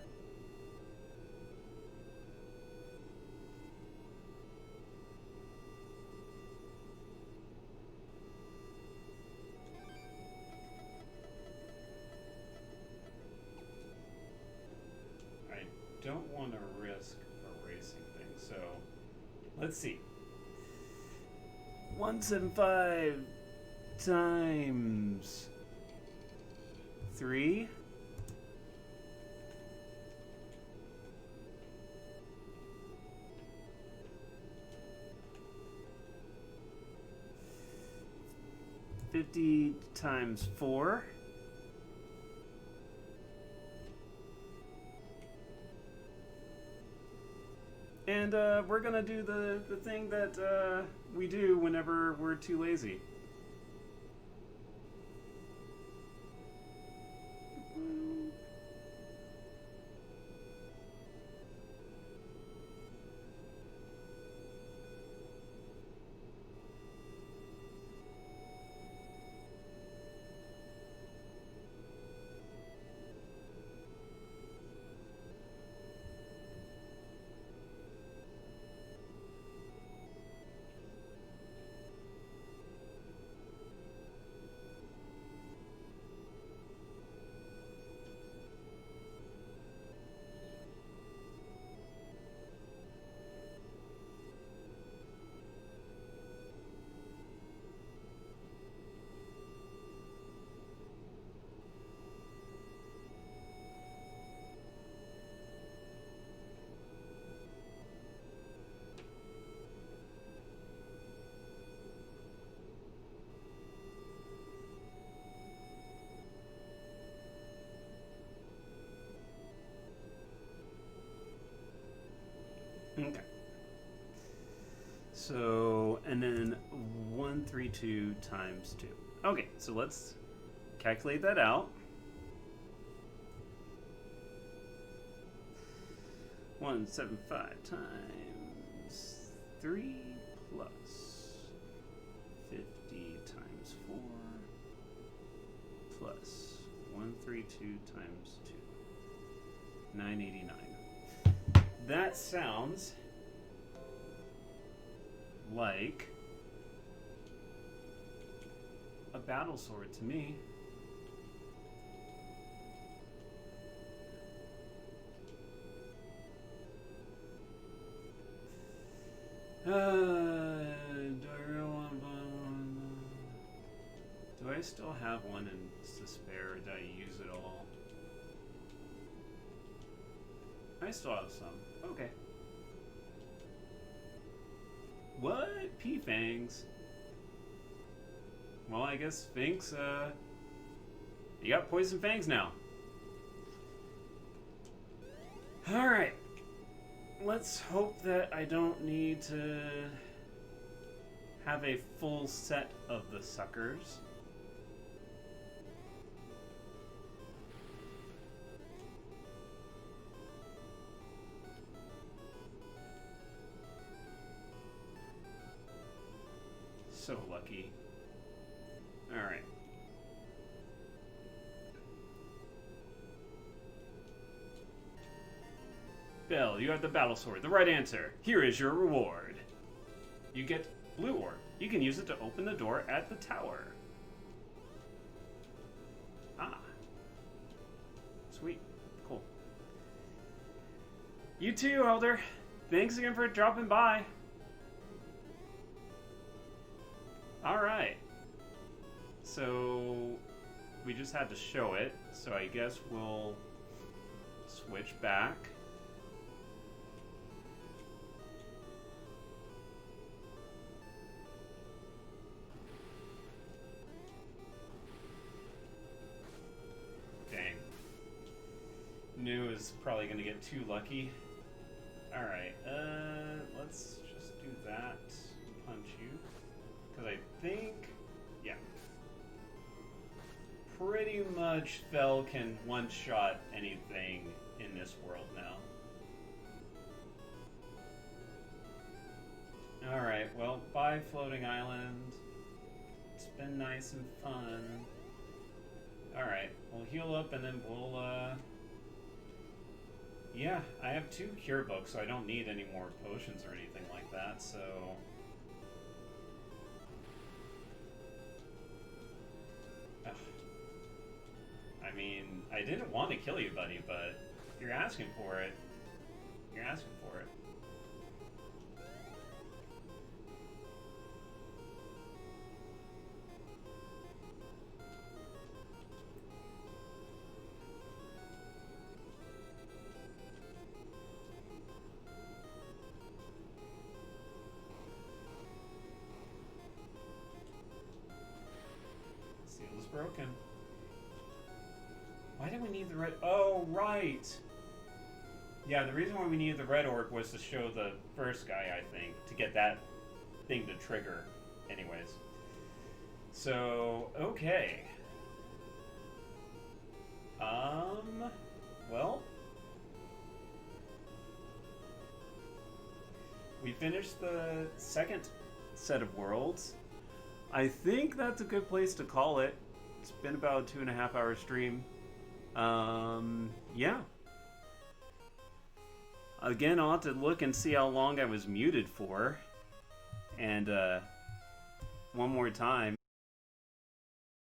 I don't want to risk erasing things, so let's see. 175 times 3. $50 times 4. And we're gonna do the thing that we do whenever we're too lazy. And then 132 times 2. Okay, so let's calculate that out. 175 times 3 plus 50 times 4 plus 132 times 2. 989. That sounds like a battle sword to me. Do I still have one to spare? Did I use it all? I still have some. Okay. What? P-Fangs? Well, I guess Sphinx, you got poison fangs now. Alright. Let's hope that I don't need to have a full set of the suckers. So lucky. Alright. Bell, you have the battle sword. The right answer. Here is your reward. You get blue orb. You can use it to open the door at the tower. Ah. Sweet. Cool. You too, Elder. Thanks again for dropping by. Alright. So, we just had to show it, so I guess we'll switch back. Dang. New is probably going to get too lucky. Alright, let's just do that. Punch you. Because I think, yeah. Pretty much Fel can one-shot anything in this world now. Alright, well, bye Floating Island. It's been nice and fun. Alright, we'll heal up and then we'll, yeah, I have 2 cure books, so I don't need any more potions or anything like that, so... Ugh. I mean, I didn't want to kill you, buddy, but if you're asking for it, you're asking for it. Seal is broken. Why did we need the red? Oh, right! Yeah, the reason why we needed the red orb was to show the first guy, I think, to get that thing to trigger. Anyways. So, okay. Well. We finished the second set of worlds. I think that's a good place to call it. It's been about a 2.5 hour stream. Yeah. Again, I'll have to look and see how long I was muted for. And, one more time.